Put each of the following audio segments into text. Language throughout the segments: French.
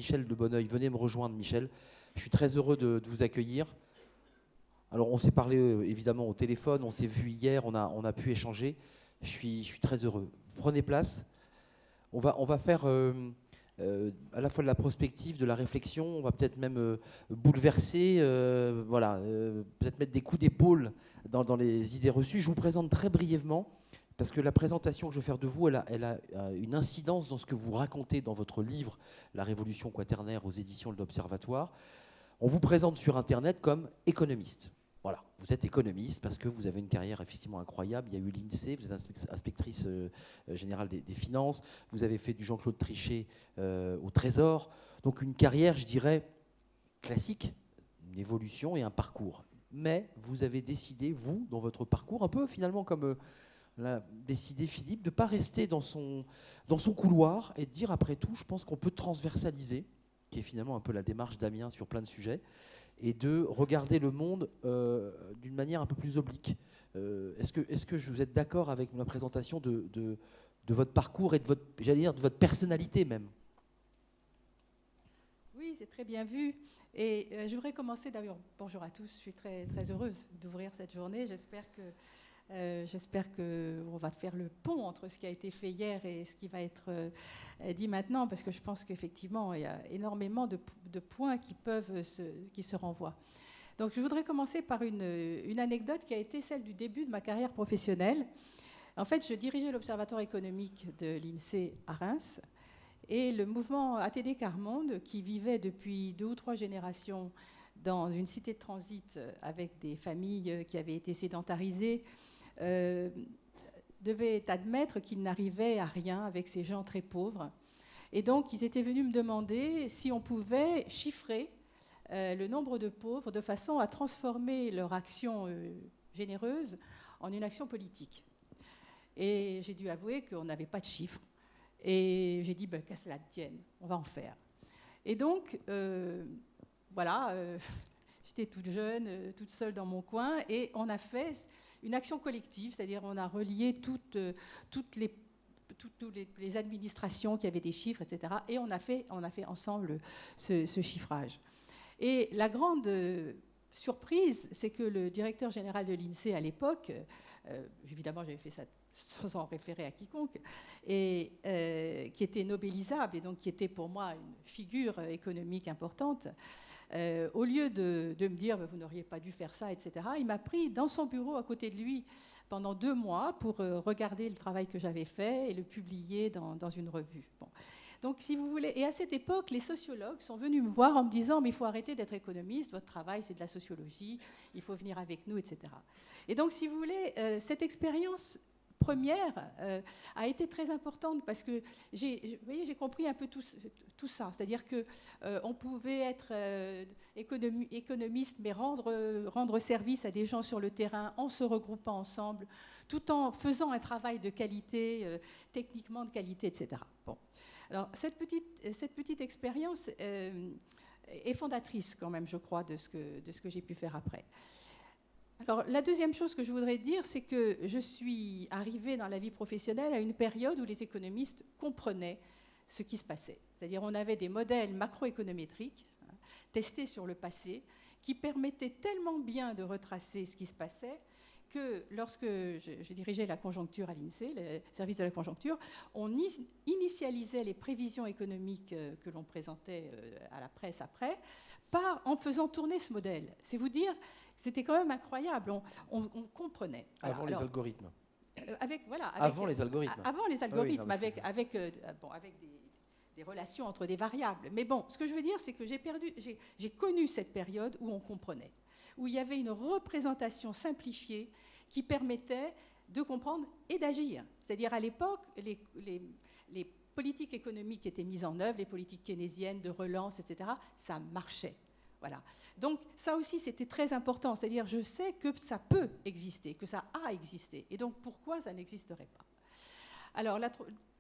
Michel de Bonneuil. Venez me rejoindre, Michel. Je suis très heureux de vous accueillir. Alors, on s'est parlé évidemment au téléphone, on s'est vu hier, on a pu échanger. Je suis très heureux. Prenez place. On va faire à la fois de la prospective, de la réflexion. On va peut-être même bouleverser, peut-être mettre des coups d'épaule dans les idées reçues. Je vous présente très brièvement, parce que la présentation que je vais faire de vous, elle a une incidence dans ce que vous racontez dans votre livre « La Révolution quaternaire » aux éditions de l'Observatoire. On vous présente sur Internet comme économiste. Voilà, vous êtes économiste parce que vous avez une carrière effectivement incroyable. Il y a eu l'INSEE, vous êtes inspectrice générale des finances, vous avez fait du Jean-Claude Trichet au Trésor. Donc une carrière, je dirais, classique, une évolution et un parcours. Mais vous avez décidé, vous, dans votre parcours, un peu finalement comme l'a décidé Philippe, de ne pas rester dans son couloir et de dire, après tout, je pense qu'on peut transversaliser, qui est finalement un peu la démarche d'Amiens sur plein de sujets, et de regarder le monde d'une manière un peu plus oblique. Est-ce que vous êtes d'accord avec ma présentation de votre parcours et de votre, j'allais dire, de votre personnalité même? Oui, c'est très bien vu. Et je voudrais commencer d'ailleurs, bonjour à tous, je suis très, très heureuse d'ouvrir cette journée. J'espère qu'on va faire le pont entre ce qui a été fait hier et ce qui va être dit maintenant, parce que je pense qu'effectivement, il y a énormément de points qui se renvoient. Donc, je voudrais commencer par une anecdote qui a été celle du début de ma carrière professionnelle. En fait, je dirigeais l'Observatoire économique de l'INSEE à Reims, et le mouvement ATD Quart Monde, qui vivait depuis 2 ou 3 générations dans une cité de transit avec des familles qui avaient été sédentarisées, devait admettre qu'ils n'arrivaient à rien avec ces gens très pauvres. Et donc, ils étaient venus me demander si on pouvait chiffrer le nombre de pauvres de façon à transformer leur action généreuse en une action politique. Et j'ai dû avouer qu'on n'avait pas de chiffres. Et j'ai dit, qu'à cela tienne, on va en faire. Et donc, j'étais toute jeune, toute seule dans mon coin, et on a fait une action collective, c'est-à-dire on a relié toutes les administrations qui avaient des chiffres, etc. Et on a fait ensemble ce chiffrage. Et la grande surprise, c'est que le directeur général de l'INSEE à l'époque, évidemment j'avais fait ça sans en référer à quiconque, et qui était nobélisable, et donc qui était pour moi une figure économique importante, au lieu de me dire vous n'auriez pas dû faire ça, etc., il m'a pris dans son bureau à côté de lui pendant 2 mois pour regarder le travail que j'avais fait et le publier dans une revue. Bon. Donc, si vous voulez, et à cette époque, les sociologues sont venus me voir en me disant mais il faut arrêter d'être économiste, votre travail c'est de la sociologie, il faut venir avec nous, etc. Et donc, si vous voulez, cette expérience première a été très importante parce que j'ai compris un peu tout ça. C'est-à-dire qu'on pouvait être économiste, mais rendre service à des gens sur le terrain en se regroupant ensemble, tout en faisant un travail de qualité, techniquement de qualité, etc. Bon. Alors, cette petite expérience est fondatrice quand même, je crois, de ce que j'ai pu faire après. Alors, la deuxième chose que je voudrais dire, c'est que je suis arrivée dans la vie professionnelle à une période où les économistes comprenaient ce qui se passait. C'est-à-dire on avait des modèles macroéconométriques testés sur le passé qui permettaient tellement bien de retracer ce qui se passait que lorsque je dirigeais la conjoncture à l'INSEE, le service de la conjoncture, on initialisait les prévisions économiques que l'on présentait à la presse après en faisant tourner ce modèle. C'est vous dire, c'était quand même incroyable, on comprenait. Avant les algorithmes. Avant les algorithmes, oui, avec des relations entre des variables. Mais bon, ce que je veux dire, c'est que j'ai connu cette période où on comprenait, où il y avait une représentation simplifiée qui permettait de comprendre et d'agir. C'est-à-dire, à l'époque, les politiques économiques étaient mises en œuvre, les politiques keynésiennes de relance, etc., ça marchait. Voilà. Donc, ça aussi, c'était très important. C'est-à-dire, je sais que ça peut exister, que ça a existé. Et donc, pourquoi ça n'existerait pas? Alors,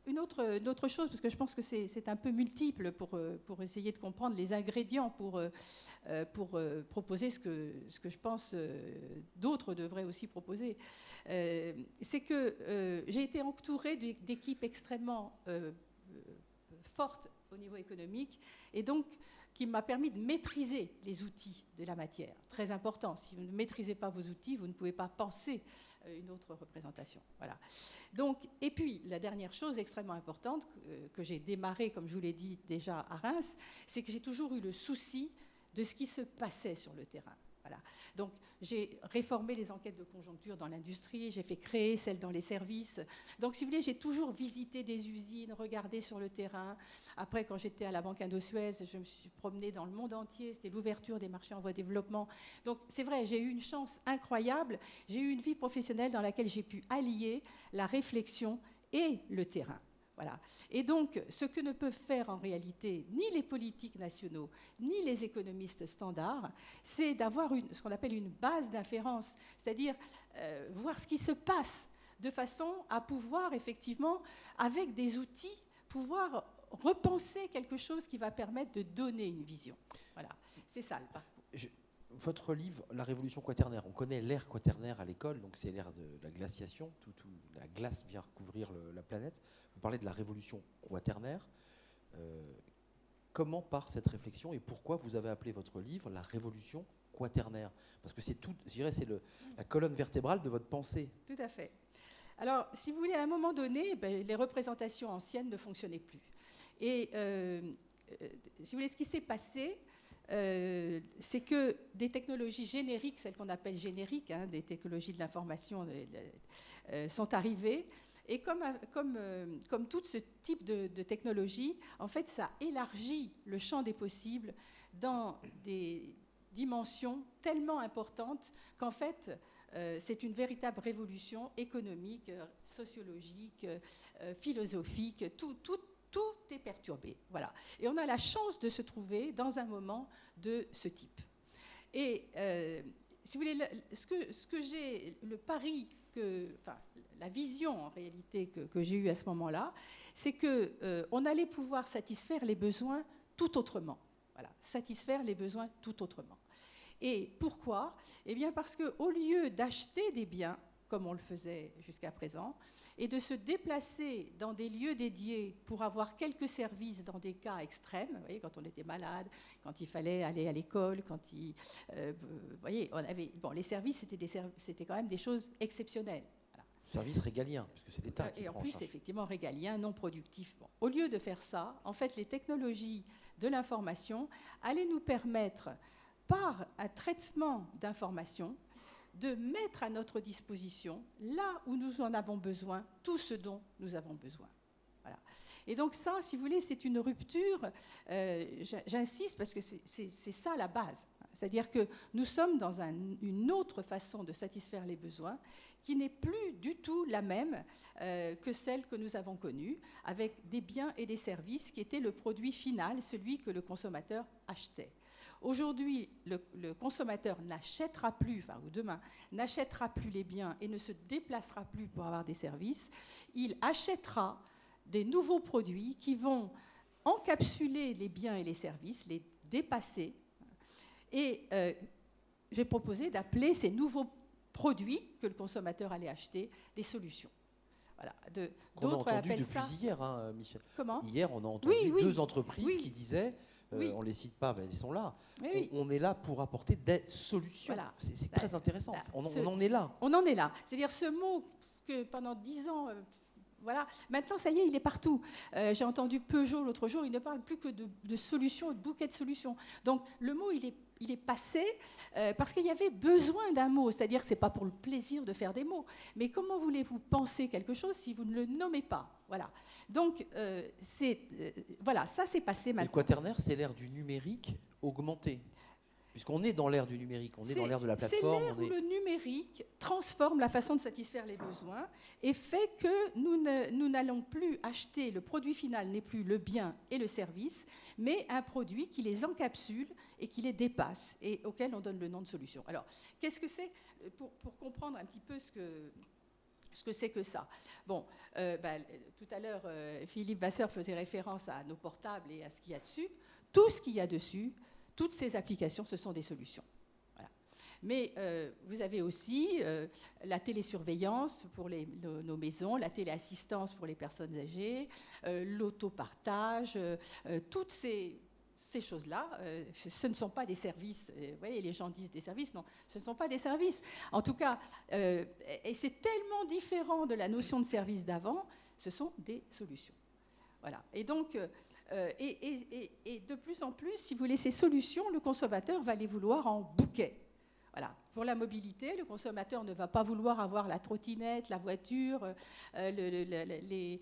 une autre chose, parce que je pense que c'est un peu multiple pour essayer de comprendre les ingrédients pour proposer ce que je pense d'autres devraient aussi proposer, c'est que j'ai été entourée d'équipes extrêmement fortes au niveau économique, et donc qui m'a permis de maîtriser les outils de la matière. Très important, si vous ne maîtrisez pas vos outils, vous ne pouvez pas penser une autre représentation. Voilà. Donc, et puis, la dernière chose extrêmement importante que j'ai démarré, comme je vous l'ai dit déjà à Reims, c'est que j'ai toujours eu le souci de ce qui se passait sur le terrain. Voilà. Donc, j'ai réformé les enquêtes de conjoncture dans l'industrie, j'ai fait créer celles dans les services. Donc, si vous voulez, j'ai toujours visité des usines, regardé sur le terrain. Après, quand j'étais à la Banque Indo-Suez, je me suis promenée dans le monde entier. C'était l'ouverture des marchés en voie de développement. Donc, c'est vrai, j'ai eu une chance incroyable. J'ai eu une vie professionnelle dans laquelle j'ai pu allier la réflexion et le terrain. Voilà. Et donc, ce que ne peuvent faire en réalité ni les politiques nationaux, ni les économistes standards, c'est d'avoir ce qu'on appelle une base d'inférence, c'est-à-dire voir ce qui se passe de façon à pouvoir effectivement, avec des outils, pouvoir repenser quelque chose qui va permettre de donner une vision. Voilà, c'est ça le parcours. Votre livre, La Révolution quaternaire, on connaît l'ère quaternaire à l'école, donc c'est l'ère de la glaciation, la glace vient recouvrir la planète. Vous parlez de la Révolution quaternaire. Comment part cette réflexion et pourquoi vous avez appelé votre livre La Révolution quaternaire? Parce que c'est tout, je dirais, c'est la colonne vertébrale de votre pensée. Tout à fait. Alors, si vous voulez, à un moment donné, les représentations anciennes ne fonctionnaient plus. Et si vous voulez, ce qui s'est passé, c'est que des technologies génériques, celles qu'on appelle génériques, des technologies de l'information, sont arrivées. Et comme tout ce type de technologie, en fait, ça élargit le champ des possibles dans des dimensions tellement importantes qu'en fait, c'est une véritable révolution économique, sociologique, philosophique, tout est perturbé. Voilà. Et on a la chance de se trouver dans un moment de ce type. Et si vous voulez, ce que j'ai, le pari, la vision en réalité que j'ai eue à ce moment-là, c'est qu'on allait pouvoir satisfaire les besoins tout autrement. Voilà, satisfaire les besoins tout autrement. Et pourquoi ? Eh bien parce qu'au lieu d'acheter des biens, comme on le faisait jusqu'à présent, et de se déplacer dans des lieux dédiés pour avoir quelques services dans des cas extrêmes, vous voyez, quand on était malade, quand il fallait aller à l'école, quand vous voyez, les services, c'était quand même des choses exceptionnelles. Voilà. Service régalien, puisque c'est l'État qui et en prend en plus, charge. effectivement, régalien, non productif. Bon. Au lieu de faire ça, en fait, les technologies de l'information allaient nous permettre, par un traitement d'information, de mettre à notre disposition, là où nous en avons besoin, tout ce dont nous avons besoin. Voilà. Et donc ça, si vous voulez, c'est une rupture, j'insiste, parce que c'est ça la base. C'est-à-dire que nous sommes dans une autre façon de satisfaire les besoins qui n'est plus du tout la même que celle que nous avons connue, avec des biens et des services qui étaient le produit final, celui que le consommateur achetait. Aujourd'hui, le consommateur n'achètera plus, ou demain, n'achètera plus les biens et ne se déplacera plus pour avoir des services. Il achètera des nouveaux produits qui vont encapsuler les biens et les services, les dépasser. Et j'ai proposé d'appeler ces nouveaux produits que le consommateur allait acheter des solutions. Voilà. D'autres appellent ça... depuis hier, Michel. Comment ? Hier, on a entendu deux entreprises qui disaient... on ne les cite pas, mais elles sont là. On est là pour apporter des solutions. Voilà. C'est très intéressant. On en est là. On en est là. C'est-à-dire ce mot que pendant 10 ans... voilà. Maintenant, ça y est, il est partout. J'ai entendu Peugeot l'autre jour, il ne parle plus que de solutions, de bouquets de solutions. Donc le mot, il est passé parce qu'il y avait besoin d'un mot. C'est-à-dire que ce n'est pas pour le plaisir de faire des mots. Mais comment voulez-vous penser quelque chose si vous ne le nommez pas ? Voilà. Donc, voilà, ça s'est passé maintenant. Le quaternaire, c'est l'ère du numérique augmenté. Puisqu'on est dans l'ère du numérique, on est dans l'ère de la plateforme. C'est l'ère où le numérique transforme la façon de satisfaire les besoins et fait que nous n'allons plus acheter, le produit final n'est plus le bien et le service, mais un produit qui les encapsule et qui les dépasse et auquel on donne le nom de solution. Alors, qu'est-ce que c'est pour comprendre un petit peu ce que c'est que ça. Bon, tout à l'heure, Philippe Vasseur faisait référence à nos portables et à ce qu'il y a dessus. Tout ce qu'il y a dessus, toutes ces applications, ce sont des solutions. Voilà. Mais vous avez aussi la télésurveillance pour nos maisons, la téléassistance pour les personnes âgées, l'autopartage, toutes ces choses-là, ce ne sont pas des services. Vous voyez, les gens disent des services. Non, ce ne sont pas des services. En tout cas, et c'est tellement différent de la notion de service d'avant, ce sont des solutions. Voilà. Et donc, et de plus en plus, si vous voulez, ces solutions, le consommateur va les vouloir en bouquet. Voilà. Pour la mobilité, le consommateur ne va pas vouloir avoir la trottinette, la voiture, les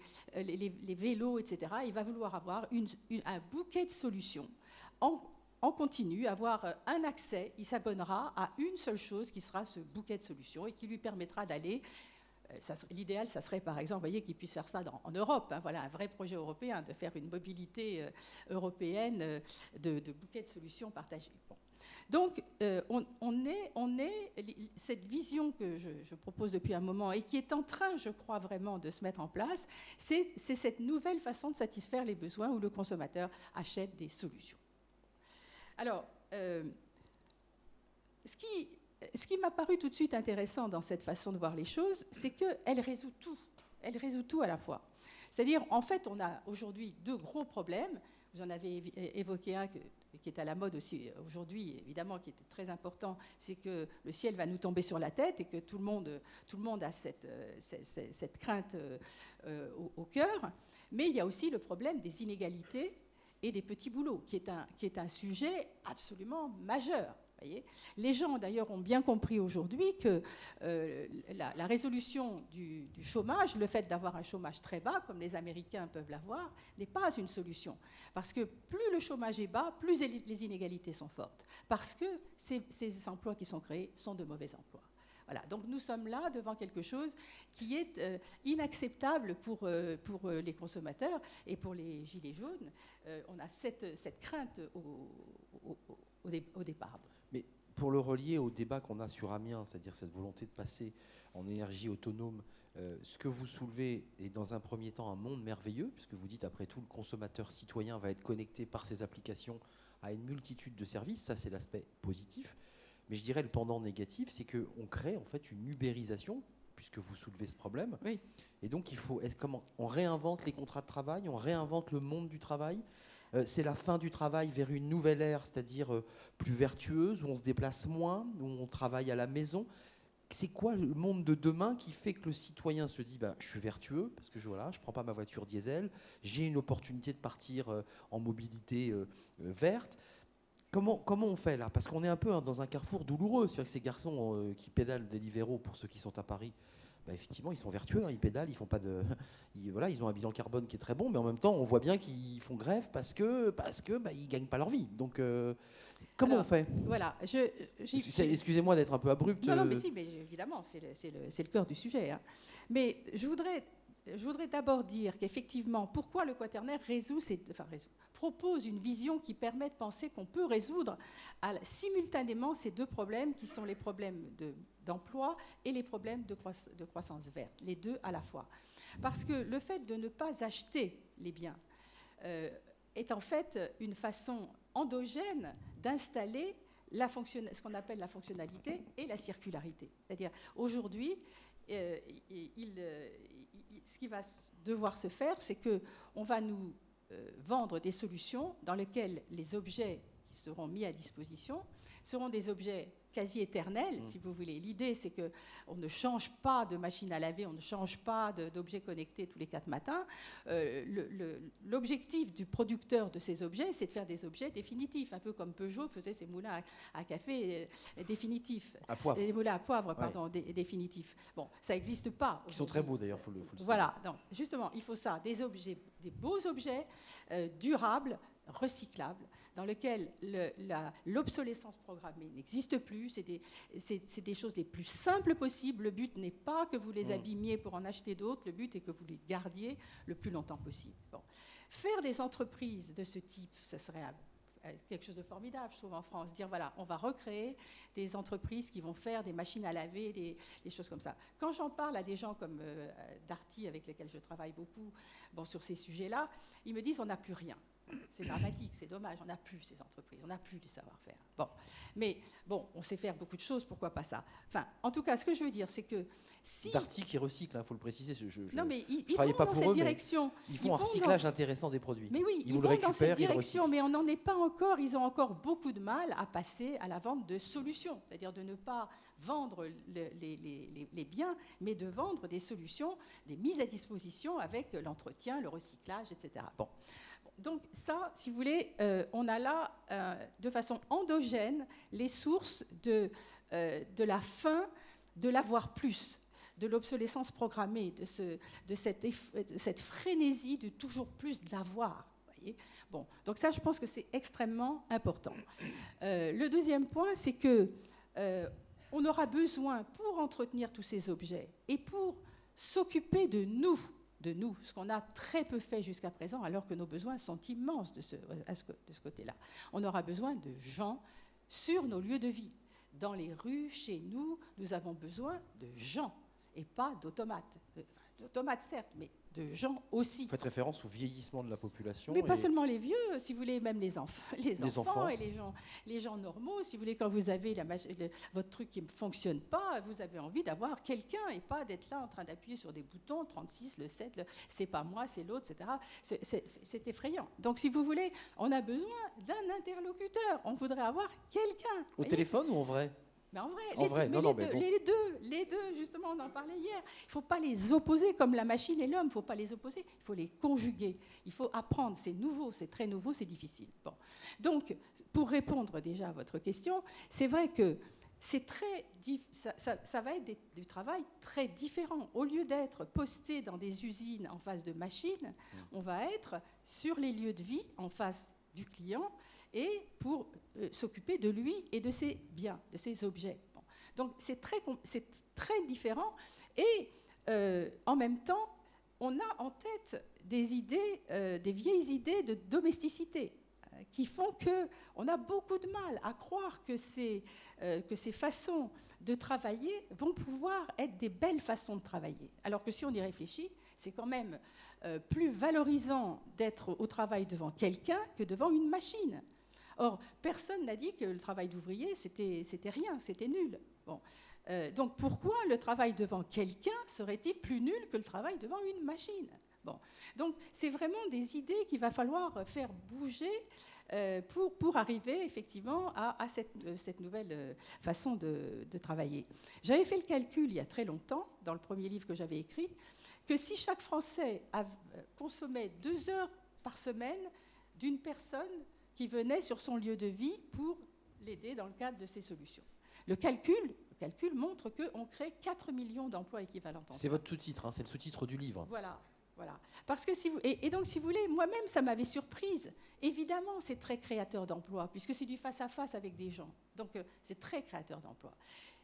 vélos, etc. Il va vouloir avoir un bouquet de solutions en continu, avoir un accès. Il s'abonnera à une seule chose qui sera ce bouquet de solutions et qui lui permettra d'aller. L'idéal, ça serait par exemple, vous voyez, qu'ils puissent faire ça en Europe. Hein, voilà, un vrai projet européen, de faire une mobilité européenne de bouquets de solutions partagés. Bon. Donc, cette vision que je propose depuis un moment et qui est en train, je crois vraiment, de se mettre en place, c'est cette nouvelle façon de satisfaire les besoins où le consommateur achète des solutions. Alors, ce qui m'a paru tout de suite intéressant dans cette façon de voir les choses, c'est qu'elle résout tout. Elle résout tout à la fois. C'est-à-dire, en fait, on a aujourd'hui deux gros problèmes. Vous en avez évoqué un qui est à la mode aussi aujourd'hui, évidemment, qui était très important, c'est que le ciel va nous tomber sur la tête et que tout le monde a cette crainte au cœur. Mais il y a aussi le problème des inégalités et des petits boulots, qui est un sujet absolument majeur. Voyez, les gens, d'ailleurs, ont bien compris aujourd'hui que la résolution du chômage, le fait d'avoir un chômage très bas, comme les Américains peuvent l'avoir, n'est pas une solution. Parce que plus le chômage est bas, plus les inégalités sont fortes. Parce que ces emplois qui sont créés sont de mauvais emplois. Voilà, donc nous sommes là devant quelque chose qui est inacceptable pour les consommateurs et pour les gilets jaunes. On a cette crainte au départ. Mais pour le relier au débat qu'on a sur Amiens, c'est-à-dire cette volonté de passer en énergie autonome, ce que vous soulevez est dans un premier temps un monde merveilleux, puisque vous dites après tout le consommateur citoyen va être connecté par ses applications à une multitude de services, ça c'est l'aspect positif. Mais je dirais le pendant négatif, c'est qu'on crée en fait une ubérisation, puisque vous soulevez ce problème. Oui. Et donc comment on réinvente les contrats de travail, on réinvente le monde du travail. C'est la fin du travail vers une nouvelle ère, c'est-à-dire plus vertueuse, où on se déplace moins, où on travaille à la maison. C'est quoi le monde de demain qui fait que le citoyen se dit je suis vertueux parce que je ne prends pas ma voiture diesel, j'ai une opportunité de partir en mobilité verte. Comment on fait là? Parce qu'on est un peu dans un carrefour douloureux. C'est vrai que ces garçons qui pédalent Deliveroo, pour ceux qui sont à Paris, effectivement, ils sont vertueux, ils pédalent, ils font pas de, ils ont un bilan carbone qui est très bon, mais en même temps, on voit bien qu'ils font grève parce que ils gagnent pas leur vie. Donc, comment on fait? Voilà, excusez-moi d'être un peu abrupt. Non, mais si, mais évidemment, c'est le cœur du sujet. Hein. Mais je voudrais d'abord dire qu'effectivement, pourquoi le Quaternaire propose une vision qui permet de penser qu'on peut résoudre simultanément ces deux problèmes qui sont les problèmes d'emploi et les problèmes de croissance verte, les deux à la fois. Parce que le fait de ne pas acheter les biens est en fait une façon endogène d'installer ce qu'on appelle la fonctionnalité et la circularité. C'est-à-dire, aujourd'hui, ce qui va devoir se faire, c'est qu'on va nous vendre des solutions dans lesquelles les objets qui seront mis à disposition seront des objets quasi éternels, si vous voulez. L'idée, c'est qu'on ne change pas de machine à laver, on ne change pas d'objets connectés tous les 4 matins. L'objectif du producteur de ces objets, c'est de faire des objets définitifs, un peu comme Peugeot faisait ses moulins à café définitifs. À poivre. Des moulins à poivre, pardon, définitifs. Bon, ça n'existe pas. Qui sont très beaux d'ailleurs, il faut le savoir. Voilà, donc, justement, il faut ça, des beaux objets durables, recyclables, dans lesquels l'obsolescence programmée n'existe plus. C'est des choses les plus simples possibles. Le but n'est pas que vous les abîmiez pour en acheter d'autres. Le but est que vous les gardiez le plus longtemps possible. Bon. Faire des entreprises de ce type, ce serait quelque chose de formidable, je trouve, en France. Dire, voilà, on va recréer des entreprises qui vont faire des machines à laver, des choses comme ça. Quand j'en parle à des gens comme Darty, avec lesquels je travaille beaucoup sur ces sujets-là, ils me disent, on n'a plus rien. C'est dramatique, c'est dommage, on n'a plus ces entreprises, on n'a plus du savoir-faire. Bon, mais bon, on sait faire beaucoup de choses, pourquoi pas ça? Enfin, en tout cas, ce que je veux dire, c'est que si... Darty qui recycle, il faut le préciser. Non, mais ils travaille vont pas dans pour cette eux, mais direction. ils font un recyclage intéressant des produits. Mais oui, ils vont le dans cette récupèrent, ils le direction, recyclent. mais on n'en est pas encore. Ils ont encore beaucoup de mal à passer à la vente de solutions, c'est-à-dire de ne pas vendre les biens, mais de vendre des solutions, des mises à disposition avec l'entretien, le recyclage, etc. Bon. Donc ça, si vous voulez, on a là, de façon endogène, les sources de la fin de l'avoir plus, de l'obsolescence programmée, de cette frénésie de toujours plus d'avoir. Bon, donc ça, je pense que c'est extrêmement important. Le deuxième point, c'est que on aura besoin, pour entretenir tous ces objets et pour s'occuper de nous, ce qu'on a très peu fait jusqu'à présent, alors que nos besoins sont immenses de ce côté-là. On aura besoin de gens sur nos lieux de vie. Dans les rues, chez nous, nous avons besoin de gens et pas d'automates. D'automates, certes, mais de gens aussi. Vous faites référence au vieillissement de la population. Mais pas seulement les vieux, si vous voulez, même les enfants et les gens normaux. Si vous voulez, quand vous avez votre truc qui ne fonctionne pas, vous avez envie d'avoir quelqu'un et pas d'être là en train d'appuyer sur des boutons, 36, le 7, c'est pas moi, c'est l'autre, etc. C'est effrayant. Donc, si vous voulez, on a besoin d'un interlocuteur. On voudrait avoir quelqu'un. Au téléphone ou en vrai? Mais en vrai, les deux, justement, on en parlait hier. Il ne faut pas les opposer comme la machine et l'homme. Il ne faut pas les opposer, il faut les conjuguer. Il faut apprendre. C'est nouveau, c'est très nouveau, c'est difficile. Bon. Donc, pour répondre déjà à votre question, c'est vrai que ça va être du travail très différent. Au lieu d'être posté dans des usines en face de machines, on va être sur les lieux de vie en face du client et pour s'occuper de lui et de ses biens, de ses objets. Bon. Donc c'est très différent et en même temps, on a en tête des idées, des vieilles idées de domesticité qui font qu'on a beaucoup de mal à croire que ces façons de travailler vont pouvoir être des belles façons de travailler. Alors que si on y réfléchit, c'est quand même plus valorisant d'être au travail devant quelqu'un que devant une machine. Or, personne n'a dit que le travail d'ouvrier, c'était rien, c'était nul. Bon. Donc pourquoi le travail devant quelqu'un serait-il plus nul que le travail devant une machine? Bon. Donc c'est vraiment des idées qu'il va falloir faire bouger pour arriver effectivement à cette nouvelle façon de travailler. J'avais fait le calcul il y a très longtemps, dans le premier livre que j'avais écrit, que si chaque Français consommait 2 heures par semaine d'une personne qui venait sur son lieu de vie pour l'aider dans le cadre de ces solutions. Le calcul montre qu'on crée 4 millions d'emplois équivalents. C'est votre sous-titre, hein, c'est le sous-titre du livre. Voilà. Parce que et donc, si vous voulez, moi-même, ça m'avait surprise. Évidemment, c'est très créateur d'emplois, puisque c'est du face-à-face avec des gens. Donc, c'est très créateur d'emplois.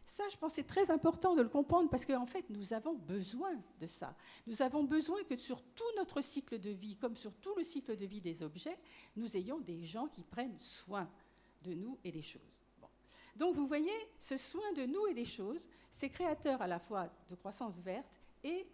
Ça, je pense, c'est très important de le comprendre, parce qu'en fait, nous avons besoin de ça. Nous avons besoin que sur tout notre cycle de vie, comme sur tout le cycle de vie des objets, nous ayons des gens qui prennent soin de nous et des choses. Bon. Donc, vous voyez, ce soin de nous et des choses, c'est créateur à la fois de croissance verte et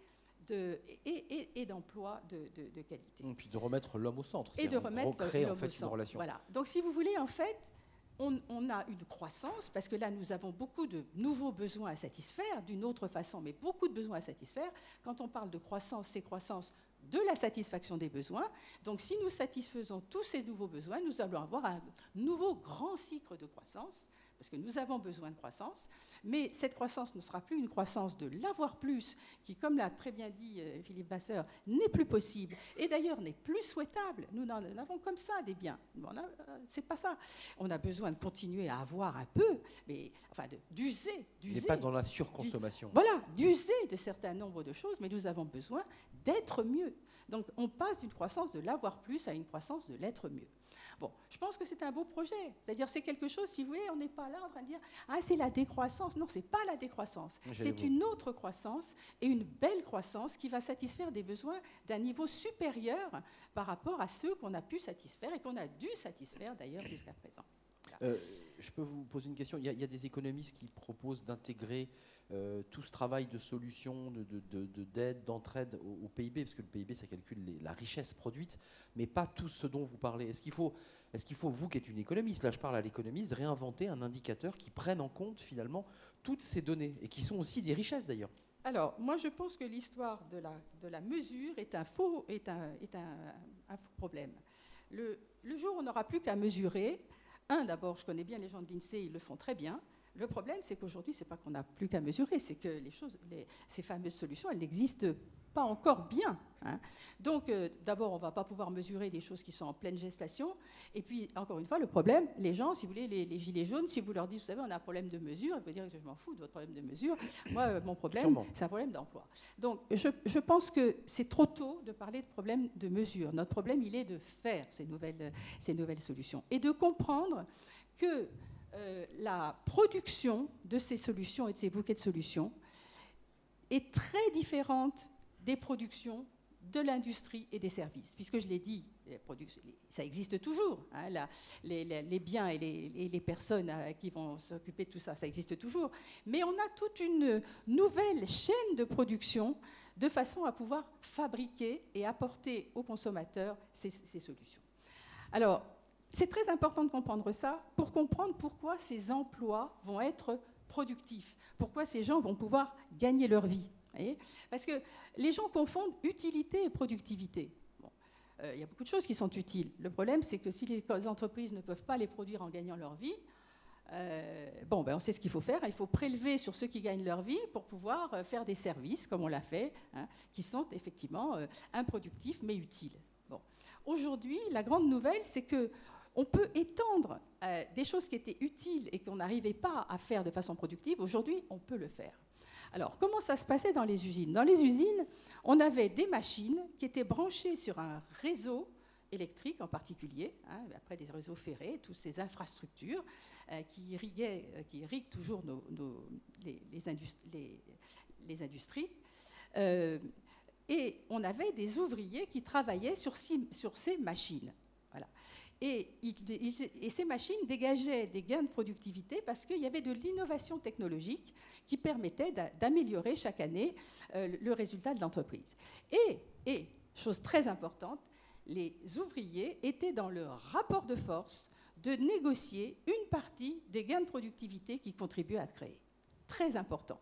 d'emplois de qualité. Et puis de remettre l'homme au centre. Et de remettre recréer, l'homme en fait, au centre. une relation. Voilà. Donc, si vous voulez, en fait, on a une croissance, parce que là, nous avons beaucoup de nouveaux besoins à satisfaire, d'une autre façon, mais beaucoup de besoins à satisfaire. Quand on parle de croissance, c'est croissance de la satisfaction des besoins. Donc, si nous satisfaisons tous ces nouveaux besoins, nous allons avoir un nouveau grand cycle de croissance, parce que nous avons besoin de croissance, mais cette croissance ne sera plus une croissance de l'avoir plus, qui, comme l'a très bien dit Philippe Vasseur, n'est plus possible, et d'ailleurs n'est plus souhaitable. Nous en avons comme ça des biens. C'est pas ça. On a besoin de continuer à avoir un peu, mais enfin d'user. Mais pas dans la surconsommation. D'user de certains nombres de choses, mais nous avons besoin d'être mieux. Donc on passe d'une croissance de l'avoir plus à une croissance de l'être mieux. Bon, je pense que c'est un beau projet. C'est-à-dire, c'est quelque chose, si vous voulez, on n'est pas là en train de dire « Ah, c'est la décroissance ». Non, ce n'est pas la décroissance. C'est une autre croissance et une belle croissance qui va satisfaire des besoins d'un niveau supérieur par rapport à ceux qu'on a pu satisfaire et qu'on a dû satisfaire d'ailleurs jusqu'à présent. Voilà. Je peux vous poser une question. Il y a des économistes qui proposent d'intégrer tout ce travail de solution, d'aide, d'entraide au PIB, parce que le PIB, ça calcule la richesse produite, mais pas tout ce dont vous parlez. Est-ce qu'il faut, vous qui êtes une économiste, là je parle à l'économiste, réinventer un indicateur qui prenne en compte finalement toutes ces données, et qui sont aussi des richesses d'ailleurs? Alors, moi, je pense que l'histoire de la mesure est un faux problème. Le jour où on n'aura plus qu'à mesurer, d'abord, je connais bien les gens de l'INSEE, ils le font très bien. Le problème, c'est qu'aujourd'hui, ce n'est pas qu'on n'a plus qu'à mesurer, c'est que ces fameuses solutions, elles n'existent pas encore bien. Donc, d'abord, on ne va pas pouvoir mesurer des choses qui sont en pleine gestation. Et puis, encore une fois, le problème, les gens, si vous voulez, les gilets jaunes, si vous leur dites, vous savez, on a un problème de mesure, ils vont dire que je m'en fous de votre problème de mesure. Moi, mon problème, c'est un problème d'emploi. Donc, je pense que c'est trop tôt de parler de problème de mesure. Notre problème, il est de faire ces nouvelles solutions et de comprendre que la production de ces solutions et de ces bouquets de solutions est très différente des productions de l'industrie et des services. Puisque je l'ai dit, ça existe toujours. Les biens et les personnes qui vont s'occuper de tout ça, ça existe toujours. Mais on a toute une nouvelle chaîne de production de façon à pouvoir fabriquer et apporter aux consommateurs ces solutions. Alors, c'est très important de comprendre ça pour comprendre pourquoi ces emplois vont être productifs, pourquoi ces gens vont pouvoir gagner leur vie. Parce que les gens confondent utilité et productivité. Il y a beaucoup de choses qui sont utiles. Le problème, c'est que si les entreprises ne peuvent pas les produire en gagnant leur vie, on sait ce qu'il faut faire. Il faut prélever sur ceux qui gagnent leur vie pour pouvoir faire des services, comme on l'a fait, qui sont effectivement improductifs mais utiles. Aujourd'hui, la grande nouvelle, c'est qu'on peut étendre des choses qui étaient utiles et qu'on n'arrivait pas à faire de façon productive. Aujourd'hui, on peut le faire. Alors, comment ça se passait dans les usines? Dans les usines, on avait des machines qui étaient branchées sur un réseau électrique en particulier, après des réseaux ferrés, toutes ces infrastructures qui irriguent toujours les industries. Et on avait des ouvriers qui travaillaient sur ces machines. Voilà. Et ces machines dégageaient des gains de productivité parce qu'il y avait de l'innovation technologique qui permettait d'améliorer chaque année le résultat de l'entreprise. Et, chose très importante, les ouvriers étaient dans le rapport de force de négocier une partie des gains de productivité qu'ils contribuaient à créer. Très important.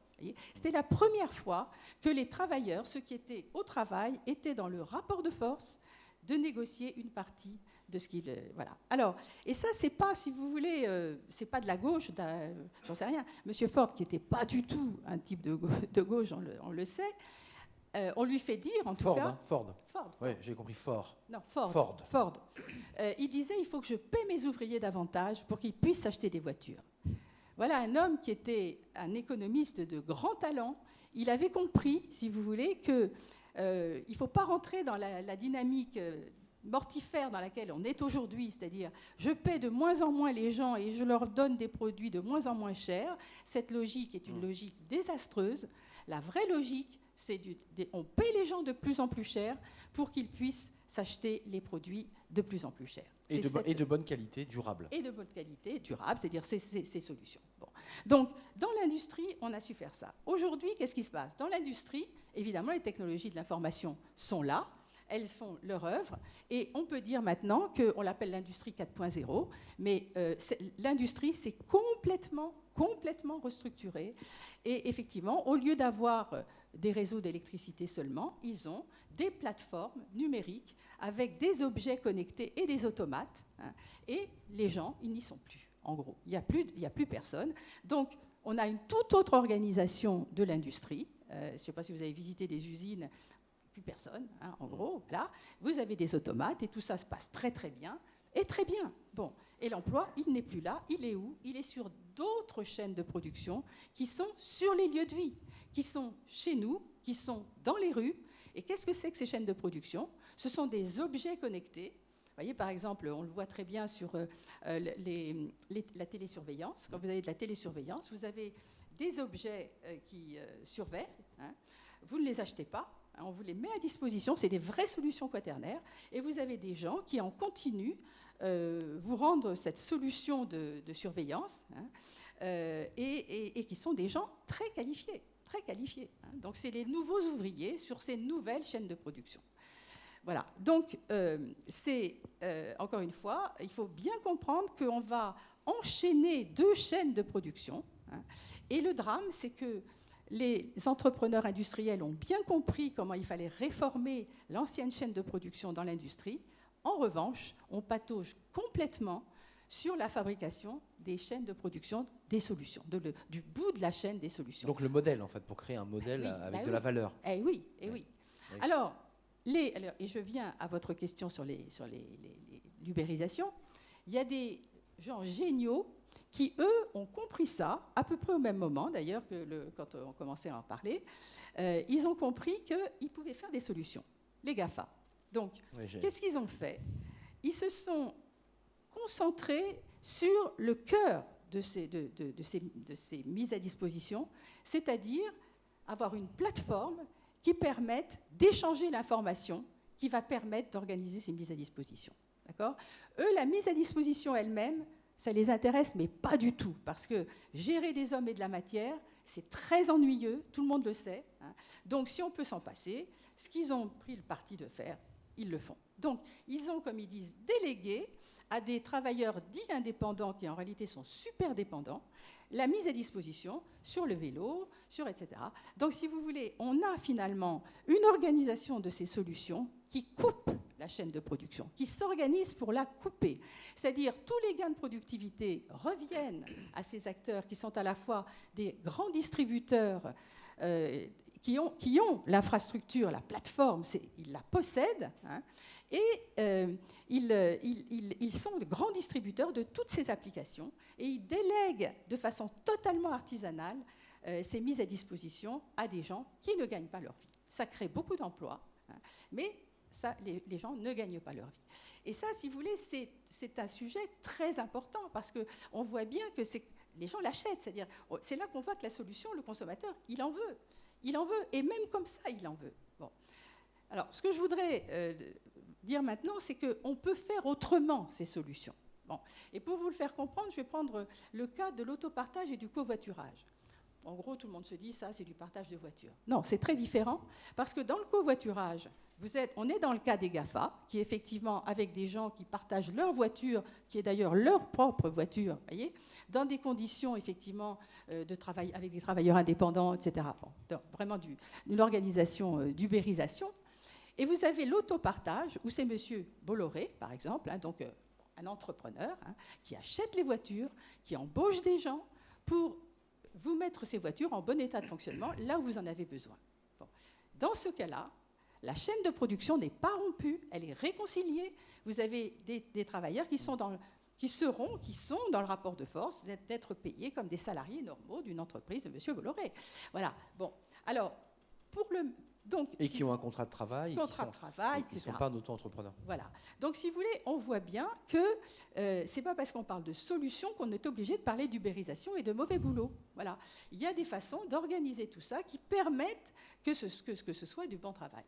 C'était la première fois que les travailleurs, ceux qui étaient au travail, étaient dans le rapport de force de négocier une partie de ce qu'il... voilà. Alors, et ça, c'est pas, si vous voulez, c'est pas de la gauche, j'en sais rien. Monsieur Ford, qui n'était pas du tout un type de gauche, on le sait, on lui fait dire, en tout cas... Ford. Oui, j'ai compris, Ford. Non, Ford. Il disait, il faut que je paie mes ouvriers davantage pour qu'ils puissent acheter des voitures. Voilà un homme qui était un économiste de grand talent. Il avait compris, si vous voulez, qu'il ne faut pas rentrer dans la dynamique mortifère dans laquelle on est aujourd'hui, c'est-à-dire je paie de moins en moins les gens et je leur donne des produits de moins en moins chers. Cette logique est une logique désastreuse. La vraie logique, c'est on paie les gens de plus en plus cher pour qu'ils puissent s'acheter les produits de plus en plus chers. Et de bonne qualité, durable. Et de bonne qualité, durable, c'est-à-dire ces solutions. Bon. Donc, dans l'industrie, on a su faire ça. Aujourd'hui, qu'est-ce qui se passe? Dans l'industrie, évidemment, les technologies de l'information sont là. Elles font leur œuvre. Et on peut dire maintenant qu'on l'appelle l'industrie 4.0, mais l'industrie s'est complètement restructurée. Et effectivement, au lieu d'avoir des réseaux d'électricité seulement, ils ont des plateformes numériques avec des objets connectés et des automates. Et les gens, ils n'y sont plus, en gros. Il n'y a plus personne. Donc, on a une toute autre organisation de l'industrie. Je ne sais pas si vous avez visité des usines, plus personne, en gros. Là, vous avez des automates et tout ça se passe très, très bien. Et très bien. Bon. Et l'emploi, il n'est plus là. Il est où? Il est sur d'autres chaînes de production qui sont sur les lieux de vie, qui sont chez nous, qui sont dans les rues. Et qu'est-ce que c'est que ces chaînes de production? Ce sont des objets connectés. Vous voyez, par exemple, on le voit très bien sur la télésurveillance. Quand vous avez de la télésurveillance, vous avez des objets qui surveillent. Vous ne les achetez pas. On vous les met à disposition, c'est des vraies solutions quaternaires, et vous avez des gens qui en continu vous rendre cette solution de surveillance, et qui sont des gens très qualifiés. Très qualifiés. Donc c'est les nouveaux ouvriers sur ces nouvelles chaînes de production. Voilà, donc encore une fois, il faut bien comprendre qu'on va enchaîner 2 chaînes de production, et le drame, c'est que les entrepreneurs industriels ont bien compris comment il fallait réformer l'ancienne chaîne de production dans l'industrie. En revanche, on patauge complètement sur la fabrication des chaînes de production des solutions, du bout de la chaîne des solutions. Donc le modèle, en fait, pour créer un modèle avec de la valeur. Oui. Alors, et je viens à votre question sur l'ubérisation. Il y a des gens géniaux qui, eux, ont compris ça, à peu près au même moment, d'ailleurs, quand on commençait à en parler. Ils ont compris qu'ils pouvaient faire des solutions, les GAFA. Donc, qu'est-ce qu'ils ont fait? Ils se sont concentrés sur le cœur de ces mises à disposition, c'est-à-dire avoir une plateforme qui permette d'échanger l'information qui va permettre d'organiser ces mises à disposition. D'accord ? Eux, la mise à disposition elle-même, ça les intéresse, mais pas du tout, parce que gérer des hommes et de la matière, c'est très ennuyeux, tout le monde le sait. Donc, si on peut s'en passer, ce qu'ils ont pris le parti de faire, ils le font. Donc, ils ont, comme ils disent, délégué à des travailleurs dits indépendants, qui en réalité sont super dépendants, la mise à disposition sur le vélo, etc. Donc, si vous voulez, on a finalement une organisation de ces solutions qui coupe la chaîne de production, qui s'organise pour la couper. C'est-à-dire, tous les gains de productivité reviennent à ces acteurs qui sont à la fois des grands distributeurs qui ont l'infrastructure, la plateforme, ils la possèdent, et ils sont de grands distributeurs de toutes ces applications, et ils délèguent de façon totalement artisanale ces mises à disposition à des gens qui ne gagnent pas leur vie. Ça crée beaucoup d'emplois, mais ça, les gens ne gagnent pas leur vie. Et ça, si vous voulez, c'est un sujet très important, parce qu'on voit bien que les gens l'achètent. C'est-à-dire, c'est là qu'on voit que la solution, le consommateur, il en veut. Il en veut, et même comme ça, il en veut. Bon. Alors, ce que je voudrais dire maintenant, c'est qu'on peut faire autrement ces solutions. Bon. Et pour vous le faire comprendre, je vais prendre le cas de l'autopartage et du covoiturage. En gros, tout le monde se dit, ça, c'est du partage de voitures. Non, c'est très différent, parce que dans le covoiturage, on est dans le cas des GAFA, qui est effectivement avec des gens qui partagent leur voiture, qui est d'ailleurs leur propre voiture, voyez, dans des conditions effectivement de travail avec des travailleurs indépendants, etc. Bon, vraiment une organisation d'ubérisation. Et vous avez l'autopartage, où c'est M. Bolloré, par exemple, donc un entrepreneur qui achète les voitures, qui embauche des gens pour vous mettre ces voitures en bon état de fonctionnement là où vous en avez besoin. Bon. Dans ce cas-là, la chaîne de production n'est pas rompue, elle est réconciliée. Vous avez des travailleurs qui sont dans le rapport de force d'être payés comme des salariés normaux d'une entreprise de M. Bolloré. Voilà. Bon. Alors, qui ont un contrat de travail. Qui ne sont pas auto-entrepreneurs. Voilà. Donc, si vous voulez, on voit bien que ce n'est pas parce qu'on parle de solutions qu'on est obligé de parler d'ubérisation et de mauvais boulot. Voilà. Il y a des façons d'organiser tout ça qui permettent que ce soit du bon travail.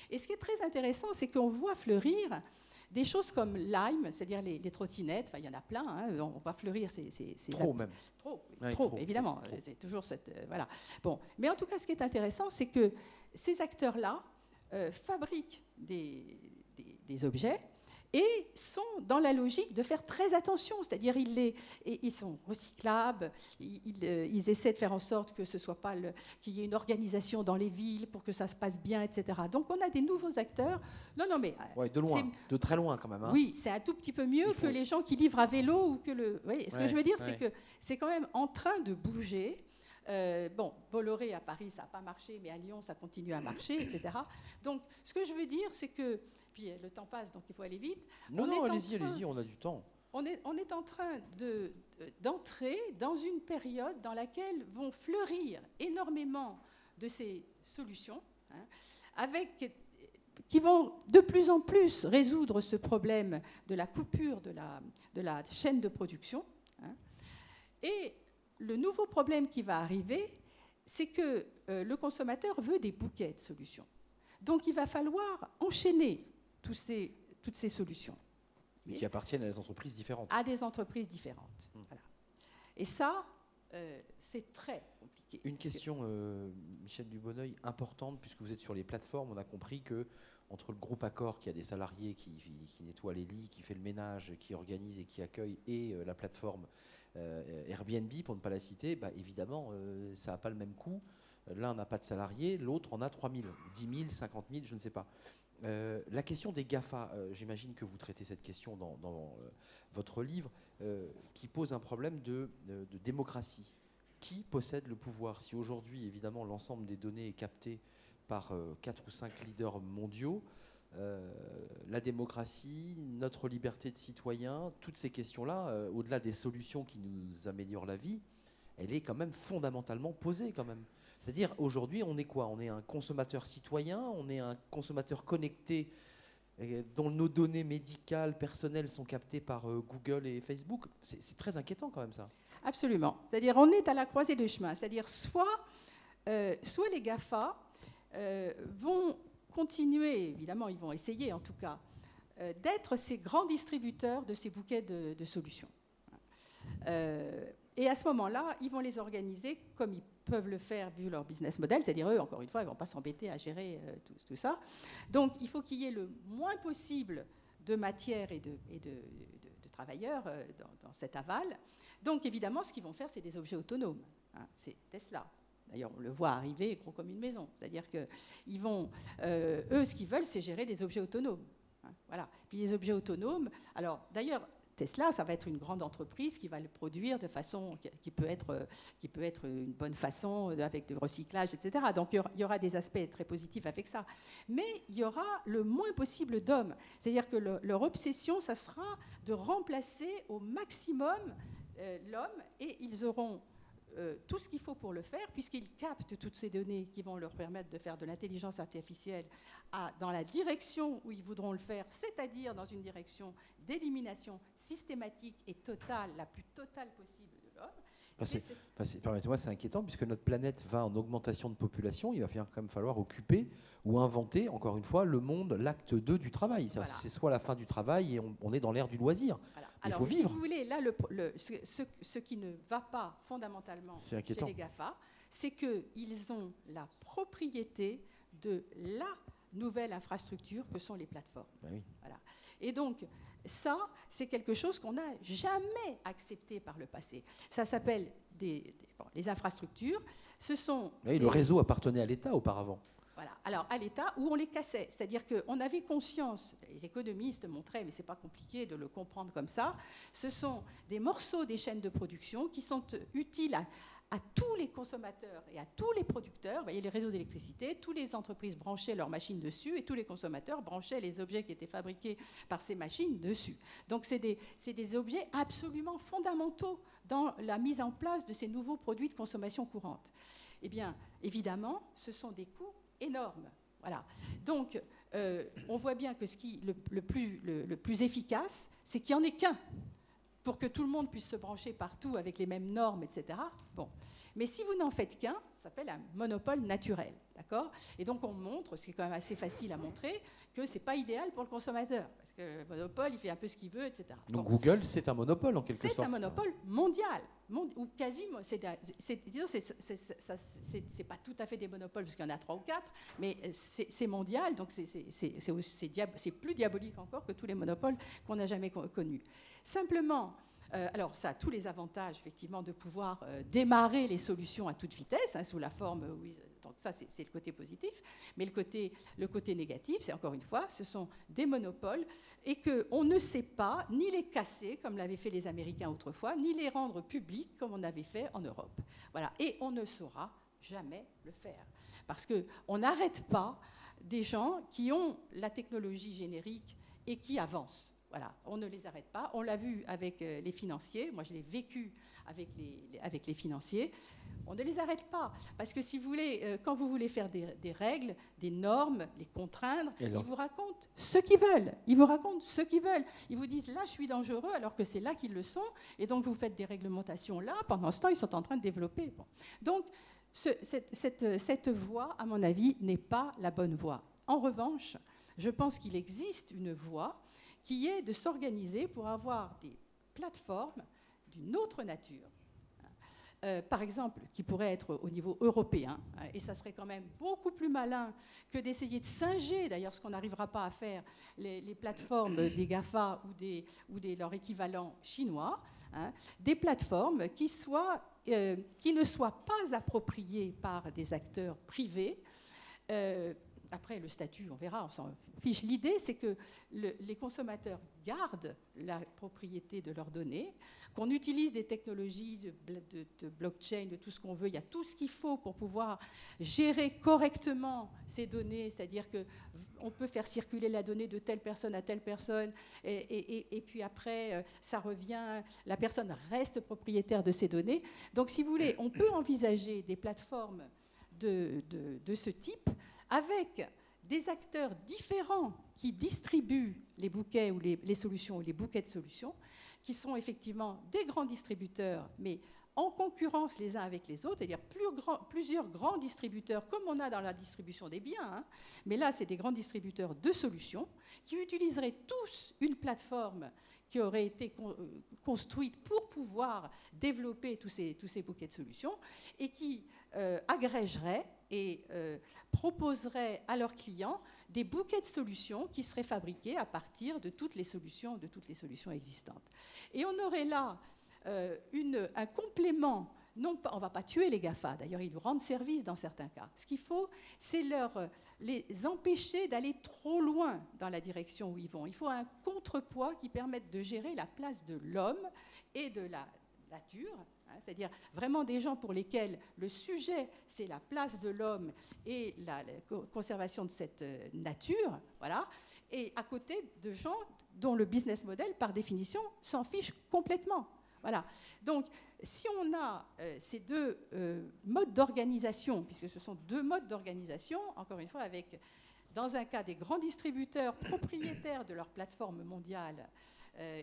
Et ce qui est très intéressant, c'est qu'on voit fleurir des choses comme Lime, c'est-à-dire les trottinettes. Enfin, il y en a plein. On voit fleurir ces même. Trop, évidemment. Trop. C'est toujours cette... voilà. Bon. Mais en tout cas, ce qui est intéressant, c'est que ces acteurs-là fabriquent des objets et sont dans la logique de faire très attention, c'est-à-dire ils sont recyclables, ils essaient de faire en sorte que ce soit pas qu'il y ait une organisation dans les villes pour que ça se passe bien, etc. Donc on a des nouveaux acteurs. Non, mais de loin, de très loin quand même. Oui, c'est un tout petit peu mieux que les gens qui livrent à vélo ou que le. Oui, ce que je veux dire, c'est que c'est quand même en train de bouger. Bolloré à Paris, ça n'a pas marché, mais à Lyon, ça continue à marcher, etc. Donc, ce que je veux dire, c'est que, puis le temps passe, donc il faut aller vite. Allez-y, on a du temps. On est en train d'entrer dans une période dans laquelle vont fleurir énormément de ces solutions, qui vont de plus en plus résoudre ce problème de la coupure de la chaîne de production. Et le nouveau problème qui va arriver, c'est que le consommateur veut des bouquets de solutions. Donc il va falloir enchaîner toutes ces solutions. Mais qui appartiennent à des entreprises différentes. À des entreprises différentes. Voilà. Et ça, c'est très compliqué. Une question, Michel Dubonneuil, importante, puisque vous êtes sur les plateformes. On a compris que entre le groupe Accor, qui a des salariés qui nettoient les lits, qui fait le ménage, qui organise et qui accueille, et la plateforme Airbnb, pour ne pas la citer, bah, évidemment, ça n'a pas le même coût. L'un n'a pas de salariés, l'autre en a 3 000, 10 000, 50 000, je ne sais pas. La question des GAFA, j'imagine que vous traitez cette question dans votre livre, qui pose un problème de démocratie. Qui possède le pouvoir? Si aujourd'hui, évidemment, l'ensemble des données est capté par 4 ou 5 leaders mondiaux, la démocratie, notre liberté de citoyen, toutes ces questions-là, au-delà des solutions qui nous améliorent la vie, elle est quand même fondamentalement posée quand même. C'est-à-dire, aujourd'hui, on est quoi? On est un consommateur citoyen, on est un consommateur connecté dont nos données médicales, personnelles sont captées par Google et Facebook. C'est très inquiétant quand même ça. Absolument. C'est-à-dire, on est à la croisée des chemins. C'est-à-dire, soit les GAFA vont continuer, évidemment, ils vont essayer en tout cas, d'être ces grands distributeurs de ces bouquets de solutions. Et à ce moment-là, ils vont les organiser comme ils peuvent le faire vu leur business model, c'est-à-dire eux, encore une fois, ils ne vont pas s'embêter à gérer tout ça. Donc, il faut qu'il y ait le moins possible de matière et de travailleurs dans cet aval. Donc, évidemment, ce qu'ils vont faire, c'est des objets autonomes. Hein, c'est Tesla. D'ailleurs, on le voit arriver gros comme une maison. C'est-à-dire qu'ils vont, eux, ce qu'ils veulent, c'est gérer des objets autonomes. Hein, voilà. Puis les objets autonomes, alors, d'ailleurs, Tesla, ça va être une grande entreprise qui va le produire de façon qui peut être une bonne façon avec du recyclage, etc. Donc il y aura des aspects très positifs avec ça. Mais il y aura le moins possible d'hommes. C'est-à-dire que leur obsession, ça sera de remplacer au maximum l'homme, et ils auront tout ce qu'il faut pour le faire, puisqu'ils captent toutes ces données qui vont leur permettre de faire de l'intelligence artificielle dans la direction où ils voudront le faire, c'est-à-dire dans une direction d'élimination systématique et totale, la plus totale possible de l'homme. Permettez-moi, c'est inquiétant, puisque notre planète va en augmentation de population, il va quand même falloir occuper ou inventer, encore une fois, le monde, l'acte 2 du travail. Voilà. C'est soit la fin du travail et on est dans l'ère du loisir. Voilà. Il faut vivre. Si vous voulez, là, ce qui ne va pas fondamentalement chez les GAFA, c'est qu'ils ont la propriété de la nouvelle infrastructure que sont les plateformes. Ben oui. Voilà. Et donc, ça, c'est quelque chose qu'on n'a jamais accepté par le passé. Ça s'appelle les infrastructures. Ce sont le réseau appartenait à l'État auparavant. Voilà. Alors, à l'État, où on les cassait. C'est-à-dire qu'on avait conscience, les économistes montraient, mais ce n'est pas compliqué de le comprendre comme ça, ce sont des morceaux des chaînes de production qui sont utiles à tous les consommateurs et à tous les producteurs. Vous voyez, les réseaux d'électricité, toutes les entreprises branchaient leurs machines dessus et tous les consommateurs branchaient les objets qui étaient fabriqués par ces machines dessus. Donc, c'est des objets absolument fondamentaux dans la mise en place de ces nouveaux produits de consommation courante. Eh bien, évidemment, ce sont des coûts énorme. Voilà. Donc, on voit bien que le plus efficace, c'est qu'il n'y en ait qu'un, pour que tout le monde puisse se brancher partout avec les mêmes normes, etc. Bon. Mais si vous n'en faites qu'un, ça s'appelle un monopole naturel. D'accord ? Et donc, on montre, c'est quand même assez facile à montrer, que ce n'est pas idéal pour le consommateur. Parce que le monopole, il fait un peu ce qu'il veut, etc. Donc, Google, c'est un monopole, en quelque sorte. C'est un monopole mondial. Ou quasi, c'est pas tout à fait des monopoles, parce qu'il y en a 3 ou 4, mais c'est mondial, donc c'est plus diabolique encore que tous les monopoles qu'on n'a jamais connus. Simplement, alors ça a tous les avantages, effectivement, de pouvoir démarrer les solutions à toute vitesse, hein, sous la forme... donc ça, c'est le côté positif. Mais le côté négatif, c'est encore une fois, ce sont des monopoles et qu'on ne sait pas ni les casser, comme l'avaient fait les Américains autrefois, ni les rendre publics, comme on avait fait en Europe. Voilà. Et on ne saura jamais le faire. Parce qu'on n'arrête pas des gens qui ont la technologie générique et qui avancent. Voilà, on ne les arrête pas. On l'a vu avec les financiers. Moi, je l'ai vécu avec les financiers. On ne les arrête pas. Parce que si vous voulez, quand vous voulez faire des règles, des normes, les contraindre, ils vous racontent ce qu'ils veulent. Ils vous racontent ce qu'ils veulent. Ils vous disent, là, je suis dangereux, alors que c'est là qu'ils le sont. Et donc, vous faites des réglementations là. Pendant ce temps, ils sont en train de développer. Bon. Donc, cette voie, à mon avis, n'est pas la bonne voie. En revanche, je pense qu'il existe une voie qui est de s'organiser pour avoir des plateformes d'une autre nature. Par exemple, qui pourrait être au niveau européen, et ça serait quand même beaucoup plus malin que d'essayer de singer, d'ailleurs ce qu'on n'arrivera pas à faire, les plateformes des GAFA ou leur équivalent chinois, des plateformes qui ne soient pas appropriées par des acteurs privés. Après, le statut, on verra, on s'en fiche. L'idée, c'est que les consommateurs gardent la propriété de leurs données, qu'on utilise des technologies de blockchain, de tout ce qu'on veut. Il y a tout ce qu'il faut pour pouvoir gérer correctement ces données, c'est-à-dire qu'on peut faire circuler la donnée de telle personne à telle personne, et puis après, ça revient, la personne reste propriétaire de ces données. Donc, si vous voulez, on peut envisager des plateformes de ce type, avec des acteurs différents qui distribuent les bouquets ou les solutions ou les bouquets de solutions, qui sont effectivement des grands distributeurs, mais en concurrence les uns avec les autres, c'est-à-dire plusieurs grands distributeurs, comme on a dans la distribution des biens, mais là, c'est des grands distributeurs de solutions qui utiliseraient tous une plateforme qui aurait été construite pour pouvoir développer tous ces bouquets de solutions et qui agrégeraient et proposeraient à leurs clients des bouquets de solutions qui seraient fabriqués à partir de toutes les solutions existantes. Et on aurait là un complément. Non, on ne va pas tuer les GAFA, d'ailleurs ils nous rendent service dans certains cas. Ce qu'il faut, c'est les empêcher d'aller trop loin dans la direction où ils vont. Il faut un contrepoids qui permette de gérer la place de l'homme et de la nature, c'est-à-dire vraiment des gens pour lesquels le sujet, c'est la place de l'homme et la conservation de cette nature, voilà, et à côté de gens dont le business model, par définition, s'en fiche complètement. Voilà. Donc, si on a ces deux modes d'organisation, puisque ce sont deux modes d'organisation, encore une fois, avec, dans un cas, des grands distributeurs propriétaires de leur plateforme mondiale,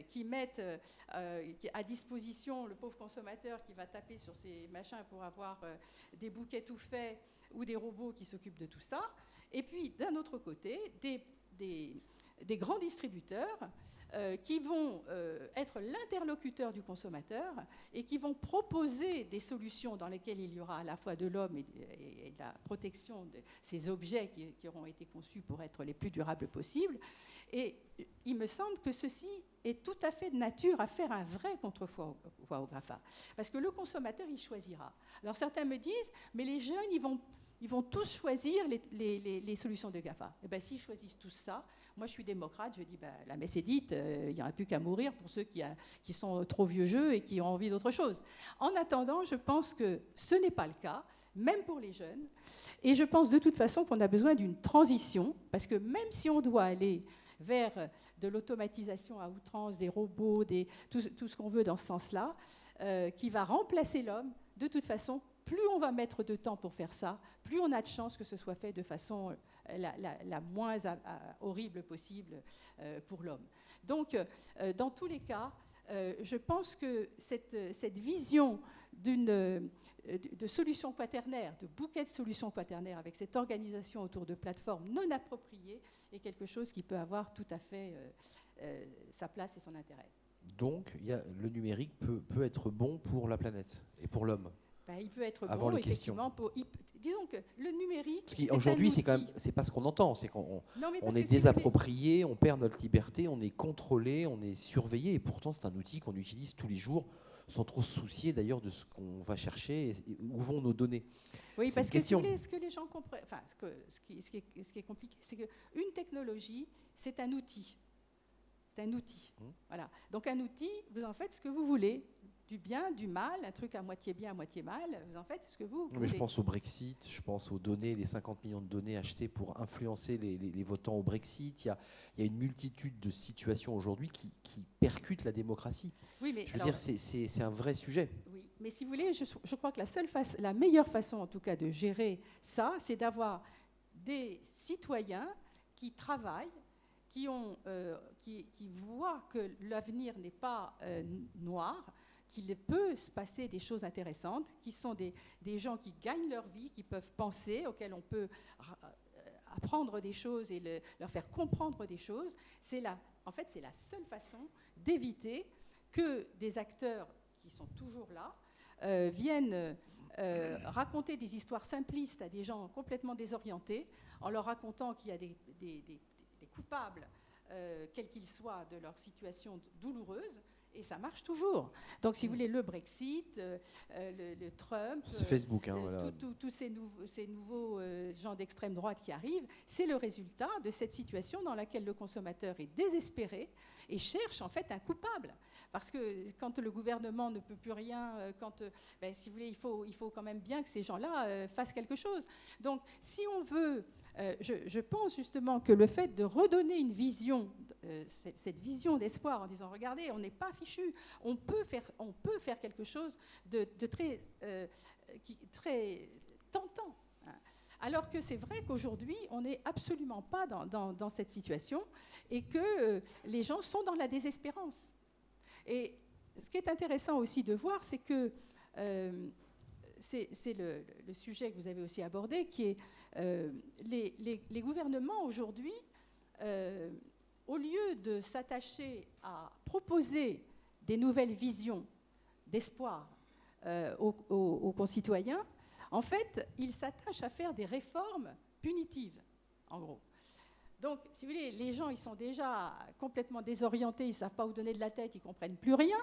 qui mettent à disposition le pauvre consommateur qui va taper sur ces machins pour avoir des bouquets tout faits ou des robots qui s'occupent de tout ça. Et puis, d'un autre côté, des grands distributeurs qui vont être l'interlocuteur du consommateur et qui vont proposer des solutions dans lesquelles il y aura à la fois de l'homme et de la protection de ces objets qui auront été conçus pour être les plus durables possibles. Et il me semble que ceci est tout à fait de nature à faire un vrai contrepoids au GAFA. Parce que le consommateur, il choisira. Alors certains me disent, mais les jeunes, ils vont tous choisir les solutions de GAFA. Eh bien, s'ils choisissent tous ça, moi je suis démocrate, je dis, la messe est dite, il n'y aura plus qu'à mourir pour ceux qui sont trop vieux jeux et qui ont envie d'autre chose. En attendant, je pense que ce n'est pas le cas, même pour les jeunes. Et je pense de toute façon qu'on a besoin d'une transition, parce que même si on doit aller vers de l'automatisation à outrance, des robots, tout ce qu'on veut dans ce sens-là, qui va remplacer l'homme, de toute façon, plus on va mettre de temps pour faire ça, plus on a de chances que ce soit fait de façon la moins horrible possible pour l'homme. Donc, dans tous les cas, je pense que cette vision de solutions quaternaires, de bouquets de solutions quaternaires avec cette organisation autour de plateformes non appropriées est quelque chose qui peut avoir tout à fait sa place et son intérêt. Donc, le numérique peut être bon pour la planète et pour l'homme. Il peut être avant bon, effectivement. Disons que le numérique. Aujourd'hui, c'est pas ce qu'on entend. C'est qu'on est désapproprié, on perd notre liberté, on est contrôlé, on est surveillé. Et pourtant, c'est un outil qu'on utilise tous les jours, sans trop se soucier d'ailleurs de ce qu'on va chercher et où vont nos données. Oui, parce que ce que les gens comprennent, enfin, ce qui est compliqué, c'est qu'une technologie, c'est un outil. C'est un outil. Voilà. Donc un outil, vous en faites ce que vous voulez. Du bien, du mal, un truc à moitié bien, à moitié mal, vous en faites ce que vous voulez. Mais je pense au Brexit, je pense aux données, les 50 millions de données achetées pour influencer les votants au Brexit. Il y a une multitude de situations aujourd'hui qui percutent la démocratie. Oui, mais je veux dire, c'est un vrai sujet. Oui, mais si vous voulez, je crois que la meilleure façon, en tout cas, de gérer ça, c'est d'avoir des citoyens qui travaillent, qui voient que l'avenir n'est pas noir, qu'il peut se passer des choses intéressantes, qui sont des gens qui gagnent leur vie, qui peuvent penser, auxquels on peut apprendre des choses et leur faire comprendre des choses, en fait, c'est la seule façon d'éviter que des acteurs qui sont toujours là viennent raconter des histoires simplistes à des gens complètement désorientés, en leur racontant qu'il y a des coupables, quels qu'ils soient, de leur situation douloureuse. Et ça marche toujours. Donc, si vous voulez, le Brexit, le Trump, c'est Facebook, voilà. tous ces nouveaux gens d'extrême droite qui arrivent, c'est le résultat de cette situation dans laquelle le consommateur est désespéré et cherche en fait un coupable. Parce que quand le gouvernement ne peut plus rien, si vous voulez, il faut quand même bien que ces gens-là fassent quelque chose. Donc, si on veut... je pense justement que le fait de redonner une vision, cette vision d'espoir en disant regardez, on n'est pas fichu, on peut faire quelque chose de très tentant. Alors que c'est vrai qu'aujourd'hui, on n'est absolument pas dans cette situation et que les gens sont dans la désespérance. Et ce qui est intéressant aussi de voir, c'est que c'est le sujet que vous avez aussi abordé, qui est les gouvernements aujourd'hui, au lieu de s'attacher à proposer des nouvelles visions d'espoir aux concitoyens, en fait, ils s'attachent à faire des réformes punitives, en gros. Donc, si vous voulez, les gens, ils sont déjà complètement désorientés, ils ne savent pas où donner de la tête, ils ne comprennent plus rien.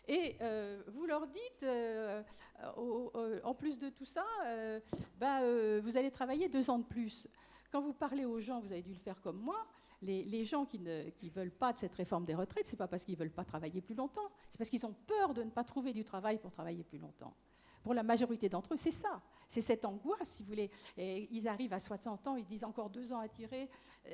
Et vous leur dites, en plus de tout ça, vous allez travailler 2 ans de plus. Quand vous parlez aux gens, vous avez dû le faire comme moi, les gens qui ne veulent pas de cette réforme des retraites, ce n'est pas parce qu'ils ne veulent pas travailler plus longtemps, c'est parce qu'ils ont peur de ne pas trouver du travail pour travailler plus longtemps. Pour la majorité d'entre eux, c'est ça. C'est cette angoisse, si vous voulez. Et ils arrivent à 60 ans, ils disent encore 2 ans à tirer,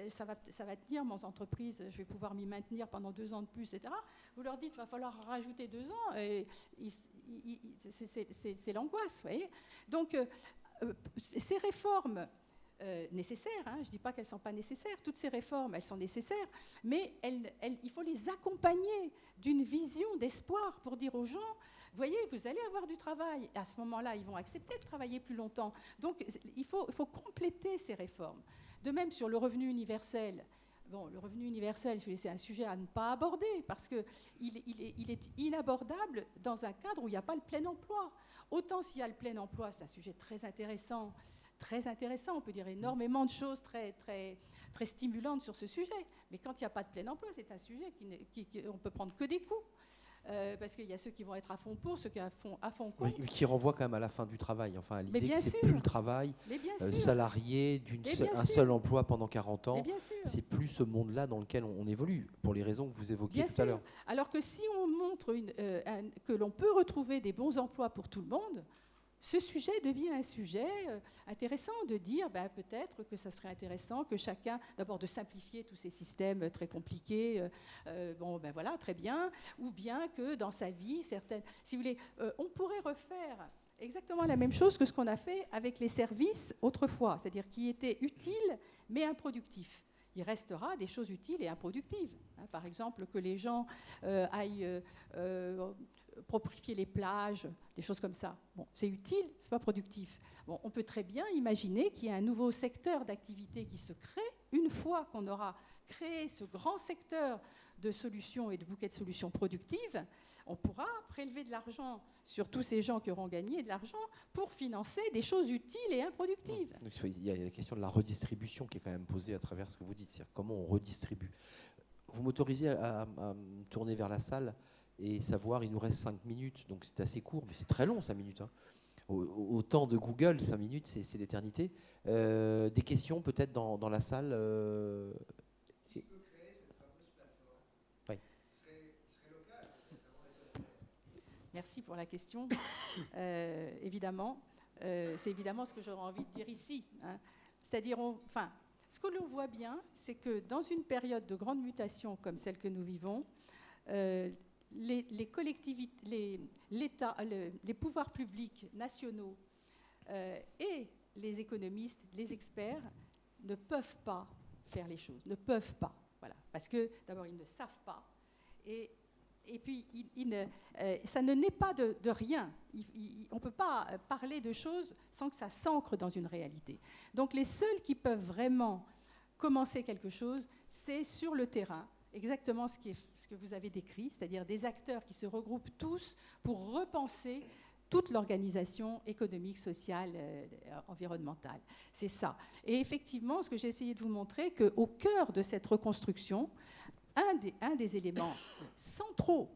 ça va tenir, mon entreprise, je vais pouvoir m'y maintenir pendant 2 ans de plus, etc. Vous leur dites, il va falloir rajouter 2 ans, et c'est l'angoisse, vous voyez. Donc, ces réformes nécessaires, je ne dis pas qu'elles ne sont pas nécessaires, toutes ces réformes, elles sont nécessaires, mais il faut les accompagner d'une vision d'espoir pour dire aux gens, voyez, vous allez avoir du travail. Et à ce moment-là, ils vont accepter de travailler plus longtemps. Donc, il faut compléter ces réformes. De même, sur le revenu universel. Bon, le revenu universel, c'est un sujet à ne pas aborder parce qu'il est inabordable dans un cadre où il n'y a pas le plein emploi. Autant s'il y a le plein emploi, c'est un sujet très intéressant. Très intéressant, on peut dire énormément de choses très, très, très stimulantes sur ce sujet. Mais quand il n'y a pas de plein emploi, c'est un sujet on ne peut prendre que des coups. Parce qu'il y a ceux qui vont être à fond pour, ceux qui sont à fond contre. Oui, qui renvoie quand même à la fin du travail, enfin à l'idée que c'est plus le travail salarié d'un seul emploi pendant 40 ans. C'est plus ce monde-là dans lequel on évolue, pour les raisons que vous évoquiez tout à l'heure. Alors que si on montre que l'on peut retrouver des bons emplois pour tout le monde, ce sujet devient un sujet intéressant de dire peut-être que ça serait intéressant que chacun, d'abord de simplifier tous ces systèmes très compliqués, voilà, très bien, ou bien que dans sa vie, si vous voulez, on pourrait refaire exactement la même chose que ce qu'on a fait avec les services autrefois, c'est-à-dire qui étaient utiles mais improductifs. Il restera des choses utiles et improductives. Par exemple, que les gens aillent propriéfier les plages, des choses comme ça. Bon, c'est utile, c'est pas productif. Bon, on peut très bien imaginer qu'il y a un nouveau secteur d'activité qui se crée une fois qu'on aura créé ce grand secteur de solutions et de bouquets de solutions productives. On pourra prélever de l'argent sur tous ces gens qui auront gagné de l'argent pour financer des choses utiles et improductives. Donc, il y a la question de la redistribution qui est quand même posée à travers ce que vous dites, c'est-à-dire comment on redistribue. Vous m'autorisez à me tourner vers la salle et savoir, il nous reste 5 minutes, donc c'est assez court, mais c'est très long 5 minutes. Au temps de Google, 5 minutes, c'est l'éternité. Des questions peut-être dans la salle Merci pour la question. Évidemment, c'est évidemment ce que j'aurais envie de dire ici. C'est-à-dire, ce que l'on voit bien, c'est que dans une période de grande mutation comme celle que nous vivons, les collectivités, l'État, les pouvoirs publics nationaux et les économistes, les experts ne peuvent pas faire les choses, ne peuvent pas. Voilà. Parce que d'abord, ils ne savent pas. Et et puis, ça ne naît pas de rien. On ne peut pas parler de choses sans que ça s'ancre dans une réalité. Donc les seuls qui peuvent vraiment commencer quelque chose, c'est sur le terrain, exactement ce que vous avez décrit, c'est-à-dire des acteurs qui se regroupent tous pour repenser toute l'organisation économique, sociale, environnementale. C'est ça. Et effectivement, ce que j'ai essayé de vous montrer, qu'au cœur de cette reconstruction, un des éléments centraux,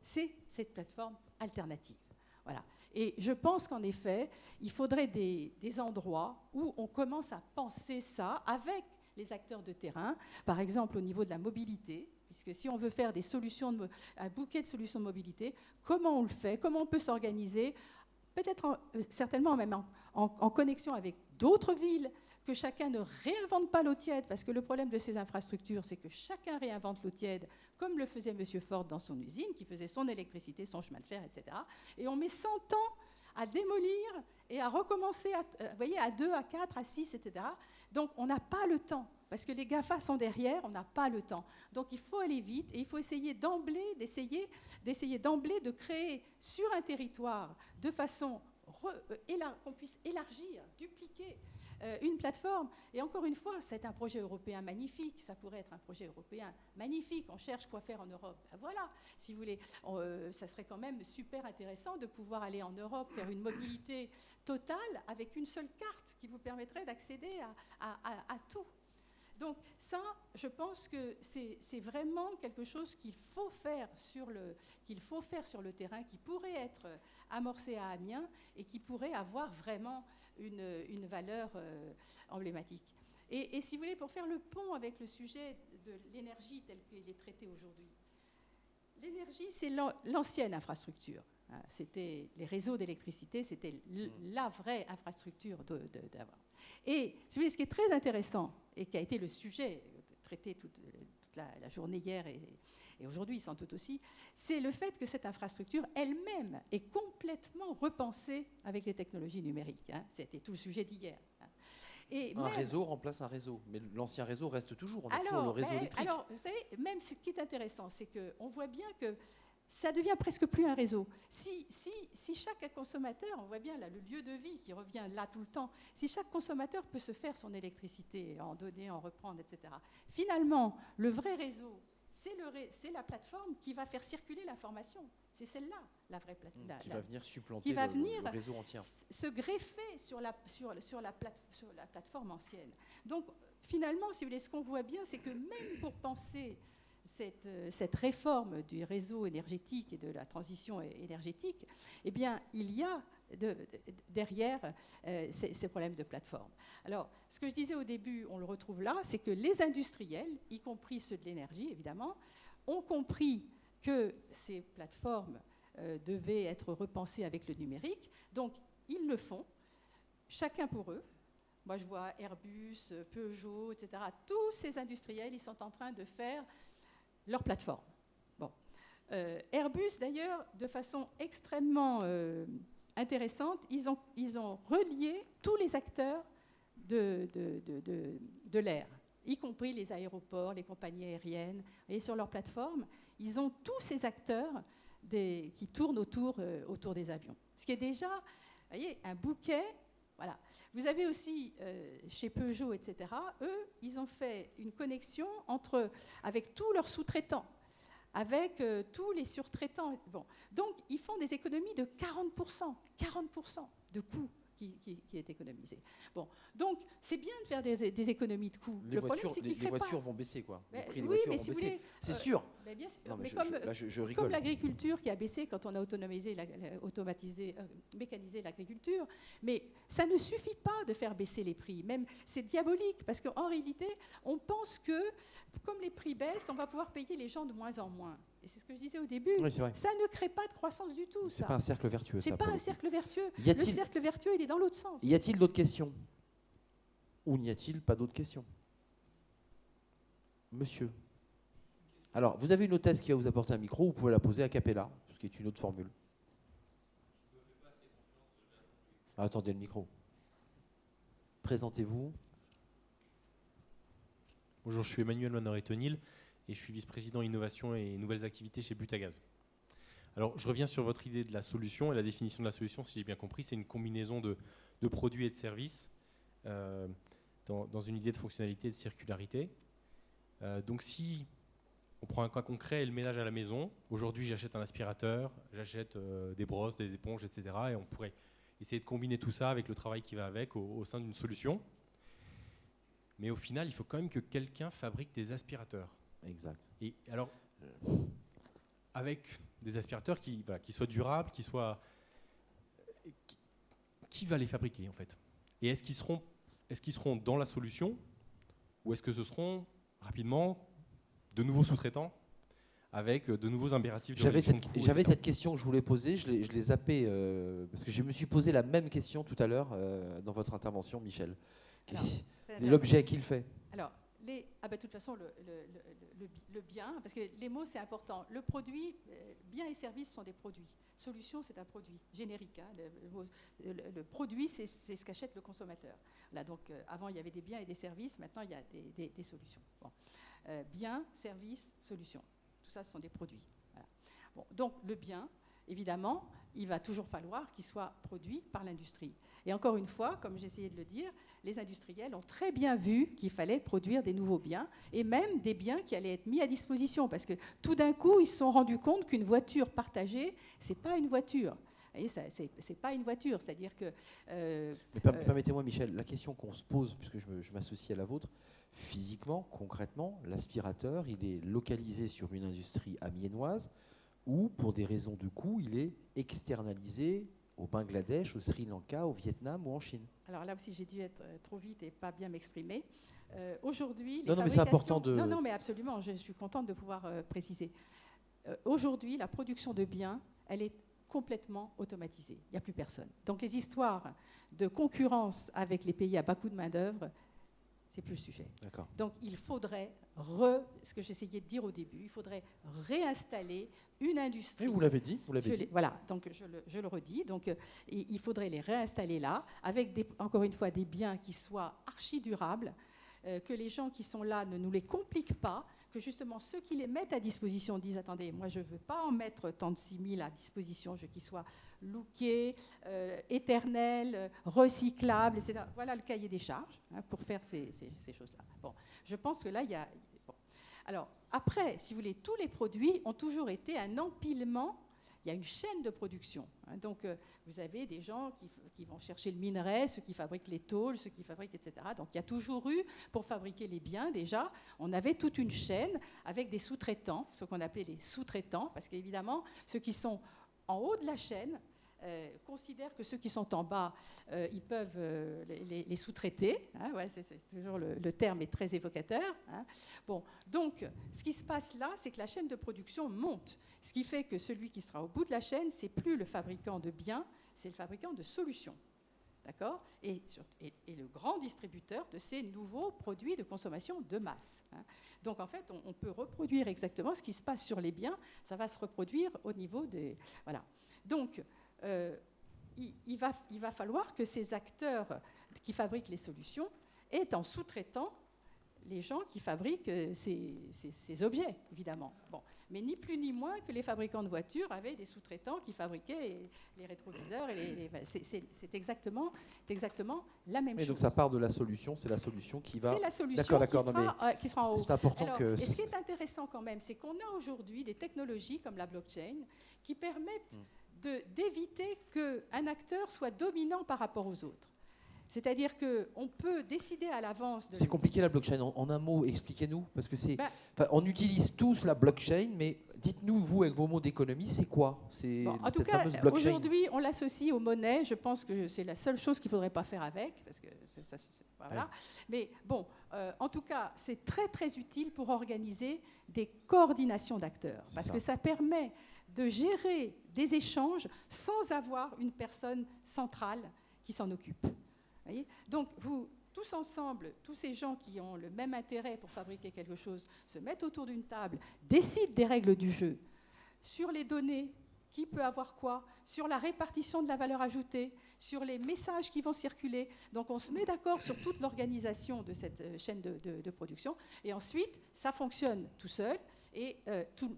c'est cette plateforme alternative. Voilà. Et je pense qu'en effet, il faudrait des endroits où on commence à penser ça avec les acteurs de terrain, par exemple au niveau de la mobilité, puisque si on veut faire des solutions un bouquet de solutions de mobilité, comment on le fait, comment on peut s'organiser, peut-être certainement même en connexion avec d'autres villes, que chacun ne réinvente pas l'eau tiède, parce que le problème de ces infrastructures, c'est que chacun réinvente l'eau tiède, comme le faisait M. Ford dans son usine, qui faisait son électricité, son chemin de fer, etc. Et on met 100 ans à démolir et à recommencer, vous voyez, à 2, à 4, à 6, etc. Donc on n'a pas le temps, parce que les GAFA sont derrière, on n'a pas le temps. Donc il faut aller vite et il faut essayer d'emblée de créer sur un territoire de façon qu'on puisse élargir, dupliquer une plateforme. Et encore une fois, c'est un projet européen magnifique. Ça pourrait être un projet européen magnifique. On cherche quoi faire en Europe. Ben voilà, si vous voulez, ça serait quand même super intéressant de pouvoir aller en Europe, faire une mobilité totale avec une seule carte qui vous permettrait d'accéder à tout. Donc ça, je pense que c'est vraiment quelque chose qu'il faut faire sur le terrain, qui pourrait être amorcé à Amiens et qui pourrait avoir vraiment une valeur emblématique. Et si vous voulez, pour faire le pont avec le sujet de l'énergie tel qu'il est traité aujourd'hui, l'énergie, c'est l'ancienne infrastructure. C'était les réseaux d'électricité, c'était la vraie infrastructure d'avoir. Et si vous voulez, ce qui est très intéressant et qui a été le sujet traité toute la journée hier et aujourd'hui sans doute aussi, c'est le fait que cette infrastructure elle-même est complètement repensée avec les technologies numériques. C'était tout le sujet d'hier. Et un réseau remplace un réseau, mais l'ancien réseau reste toujours. On a toujours le réseau électrique. Alors, vous savez, même ce qui est intéressant, c'est qu'on voit bien que ça devient presque plus un réseau. Si chaque consommateur, on voit bien là le lieu de vie qui revient là tout le temps, si chaque consommateur peut se faire son électricité, en donner, en reprendre, etc., finalement, le vrai réseau, c'est la plateforme qui va faire circuler l'information. C'est celle-là, la vraie plateforme. Qui va venir supplanter le réseau ancien. Se greffer sur la plateforme ancienne. Donc, finalement, si vous voulez, ce qu'on voit bien, c'est que même pour penser cette réforme du réseau énergétique et de la transition énergétique, eh bien, il y a derrière ces problèmes de plateforme. Alors, ce que je disais au début, on le retrouve là, c'est que les industriels, y compris ceux de l'énergie, évidemment, ont compris que ces plateformes devaient être repensées avec le numérique. Donc, ils le font, chacun pour eux. Moi, je vois Airbus, Peugeot, etc. Tous ces industriels, ils sont en train de faire leur plateforme. Bon. Airbus, d'ailleurs, de façon extrêmement intéressante, ils ont relié tous les acteurs de l'air, y compris les aéroports, les compagnies aériennes. Et sur leur plateforme, ils ont tous ces acteurs qui tournent autour des avions. Ce qui est déjà, vous voyez, un bouquet. Voilà. Vous avez aussi, chez Peugeot, etc., eux, ils ont fait une connexion avec tous leurs sous-traitants, avec tous les surtraitants. Bon. Donc, ils font des économies de 40% de coûts qui est économisé. Bon. Donc, c'est bien de faire des économies de coûts. Les voitures vont baisser, quoi. Les prix des voitures vont baisser. C'est sûr. Mais bien sûr. Non, mais je rigole. Comme l'agriculture qui a baissé quand on a mécanisé l'agriculture. Mais ça ne suffit pas de faire baisser les prix. Même, c'est diabolique parce qu'en réalité, on pense que comme les prix baissent, on va pouvoir payer les gens de moins en moins. Et c'est ce que je disais au début. Oui, ça ne crée pas de croissance du tout. C'est pas un cercle vertueux. C'est pas un cercle vertueux. Le cercle vertueux, il est dans l'autre sens. Y a-t-il d'autres questions? Ou n'y a-t-il pas d'autres questions? Monsieur. Alors, vous avez une hôtesse qui va vous apporter un micro, vous pouvez la poser a cappella, ce qui est une autre formule. Attendez le micro. Présentez-vous. Bonjour, je suis Emmanuel Manoret-Tonil et je suis vice-président innovation et nouvelles activités chez Butagaz. Alors, je reviens sur votre idée de la solution, et la définition de la solution, si j'ai bien compris, c'est une combinaison de produits et de services dans une idée de fonctionnalité et de circularité. Donc, si on prend un cas concret, le ménage à la maison, aujourd'hui j'achète un aspirateur, j'achète des brosses, des éponges, etc. Et on pourrait essayer de combiner tout ça avec le travail qui va avec au sein d'une solution. Mais au final, il faut quand même que quelqu'un fabrique des aspirateurs. Exact. Et alors, avec des aspirateurs qui soient durables, qui va les fabriquer en fait? Et est-ce qu'ils seront dans la solution, ou est-ce que ce seront rapidement de nouveaux sous-traitants avec de nouveaux impératifs de réduction de coûts, J'avais etc. cette question que je voulais poser, je l'ai zappée, parce que je me suis posé la même question tout à l'heure dans votre intervention, Michel. L'objet, qui le fait? Alors, de toute façon, le bien, parce que les mots, c'est important. Le produit, biens et services sont des produits. Solution, c'est un produit générique. Hein. Le produit, c'est ce qu'achète le consommateur. Là, donc, avant, il y avait des biens et des services. Maintenant, il y a des solutions. Bon. Biens, services, solutions. Tout ça, ce sont des produits. Voilà. Bon, donc, le bien, évidemment, il va toujours falloir qu'il soit produit par l'industrie. Et encore une fois, comme j'essayais de le dire, les industriels ont très bien vu qu'il fallait produire des nouveaux biens, et même des biens qui allaient être mis à disposition, parce que tout d'un coup, ils se sont rendus compte qu'une voiture partagée, c'est pas une voiture. Vous voyez, c'est pas une voiture, c'est-à-dire que... Permettez-moi, Michel, la question qu'on se pose, puisque je m'associe à la vôtre, physiquement, concrètement, l'aspirateur, il est localisé sur une industrie amiénoise, ou pour des raisons de coût, il est externalisé au Bangladesh, au Sri Lanka, au Vietnam ou en Chine. Alors là aussi, j'ai dû être trop vite et pas bien m'exprimer. Aujourd'hui, non, mais c'est important de... Non, mais absolument, je suis contente de pouvoir préciser. Aujourd'hui, la production de biens, elle est complètement automatisée. Il n'y a plus personne. Donc les histoires de concurrence avec les pays à bas coût de main-d'œuvre, c'est plus le sujet. D'accord. Donc il faudrait, ce que j'essayais de dire au début, il faudrait réinstaller une industrie. Et vous l'avez dit, Voilà, donc je le redis. Donc il faudrait les réinstaller là, avec encore une fois des biens qui soient archi-durables, que les gens qui sont là ne nous les compliquent pas, que justement ceux qui les mettent à disposition disent « Attendez, moi je ne veux pas en mettre tant de 6 000 à disposition, je veux qu'ils soient lookés, éternels, recyclables, etc. » Voilà le cahier des charges pour faire ces choses-là. Bon, je pense que là, il y a... Bon. Alors, après, si vous voulez, tous les produits ont toujours été un empilement. Il y a une chaîne de production. Donc, vous avez des gens qui vont chercher le minerai, ceux qui fabriquent les tôles, ceux qui fabriquent, etc. Donc, il y a toujours eu, pour fabriquer les biens, déjà, on avait toute une chaîne avec des sous-traitants, ce qu'on appelait les sous-traitants, parce qu'évidemment, ceux qui sont en haut de la chaîne considèrent que ceux qui sont en bas, ils peuvent les sous-traiter. Hein, ouais, c'est toujours le terme est très évocateur. Hein. Bon, donc, ce qui se passe là, c'est que la chaîne de production monte. Ce qui fait que celui qui sera au bout de la chaîne, c'est plus le fabricant de biens, c'est le fabricant de solutions. D'accord ? Et le grand distributeur de ces nouveaux produits de consommation de masse. Hein. Donc, en fait, on peut reproduire exactement ce qui se passe sur les biens. Ça va se reproduire au niveau des... Voilà. Donc, il va falloir que ces acteurs qui fabriquent les solutions aient en sous-traitant les gens qui fabriquent ces objets, évidemment. Bon. Mais ni plus ni moins que les fabricants de voitures avaient des sous-traitants qui fabriquaient les rétroviseurs. C'est exactement la même chose. Donc ça part de la solution, c'est la solution qui va... C'est la solution qui sera en haut. C'est important. Alors, que... Et ce qui est intéressant quand même, c'est qu'on a aujourd'hui des technologies comme la blockchain qui permettent d'éviter qu'un acteur soit dominant par rapport aux autres. C'est-à-dire qu'on peut décider à l'avance... C'est compliqué la blockchain. En un mot, expliquez-nous. Parce que on utilise tous la blockchain, mais dites-nous, vous, avec vos mots d'économie, c'est quoi en tout cas, aujourd'hui, on l'associe aux monnaies. Je pense que c'est la seule chose qu'il ne faudrait pas faire avec. Parce que voilà. Ouais. Mais bon, en tout cas, c'est très, très utile pour organiser des coordinations d'acteurs. Parce que ça permet de gérer des échanges sans avoir une personne centrale qui s'en occupe. Voyez ? Donc, vous, tous ensemble, tous ces gens qui ont le même intérêt pour fabriquer quelque chose, se mettent autour d'une table, décident des règles du jeu sur les données qui peut avoir quoi, sur la répartition de la valeur ajoutée, sur les messages qui vont circuler. Donc on se met d'accord sur toute l'organisation de cette chaîne de production, et ensuite ça fonctionne tout seul, et tout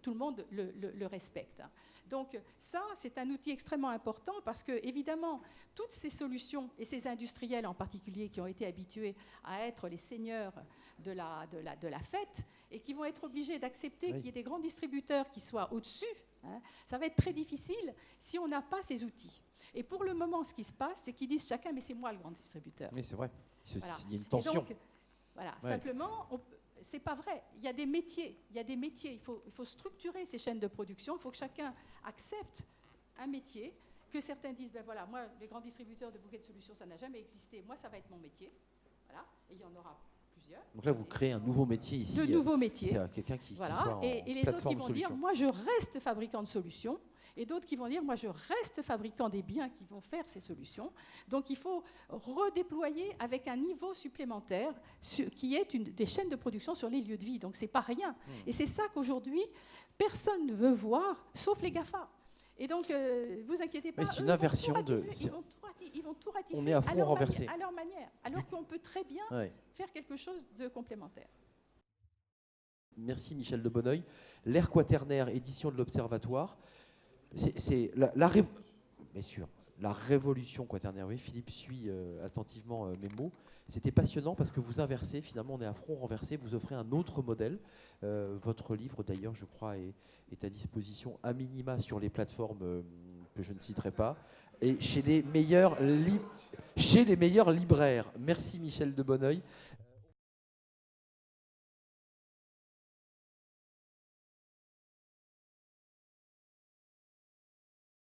le monde le respecte. Donc ça, c'est un outil extrêmement important, parce que, évidemment, toutes ces solutions, et ces industriels en particulier, qui ont été habitués à être les seigneurs de la fête, et qui vont être obligés d'accepter qu'il y ait des grands distributeurs qui soient au-dessus, ça va être très difficile si on n'a pas ces outils. Et pour le moment, ce qui se passe, c'est qu'ils disent chacun, mais c'est moi le grand distributeur. Oui, c'est vrai. Voilà. Il y a une tension. Donc, voilà, simplement, c'est pas vrai. Il y a des métiers. Il faut structurer ces chaînes de production. Il faut que chacun accepte un métier, que certains disent, ben voilà, moi, les grands distributeurs de bouquets de solutions, ça n'a jamais existé. Moi, ça va être mon métier. Voilà. Et il y en aura plusieurs. Donc là, vous créez un nouveau métier ici. De nouveaux métiers. C'est quelqu'un qui voilà. soit en Et les autres qui vont solution. dire, moi, je reste fabricant de solutions. Et d'autres qui vont dire, moi, je reste fabricant des biens qui vont faire ces solutions. Donc, il faut redéployer avec un niveau supplémentaire qui est des chaînes de production sur les lieux de vie. Donc, ce n'est pas rien. Et c'est ça qu'aujourd'hui, personne ne veut voir, sauf les GAFA. Et donc, vous inquiétez pas. C'est une inversion de... Ils vont tout ratisser On est à front renversé. à leur manière, alors qu'on peut très bien faire quelque chose de complémentaire. Merci Michel de Bonneuil. L'ère quaternaire, édition de l'Observatoire. C'est bien sûr, la révolution quaternaire. Oui, Philippe suit attentivement mes mots. C'était passionnant parce que vous inversez, finalement on est à front renversé, vous offrez un autre modèle. Votre livre d'ailleurs, je crois, est à disposition à minima sur les plateformes que je ne citerai pas, et chez les meilleurs libraires. Merci Michel de Bonneuil.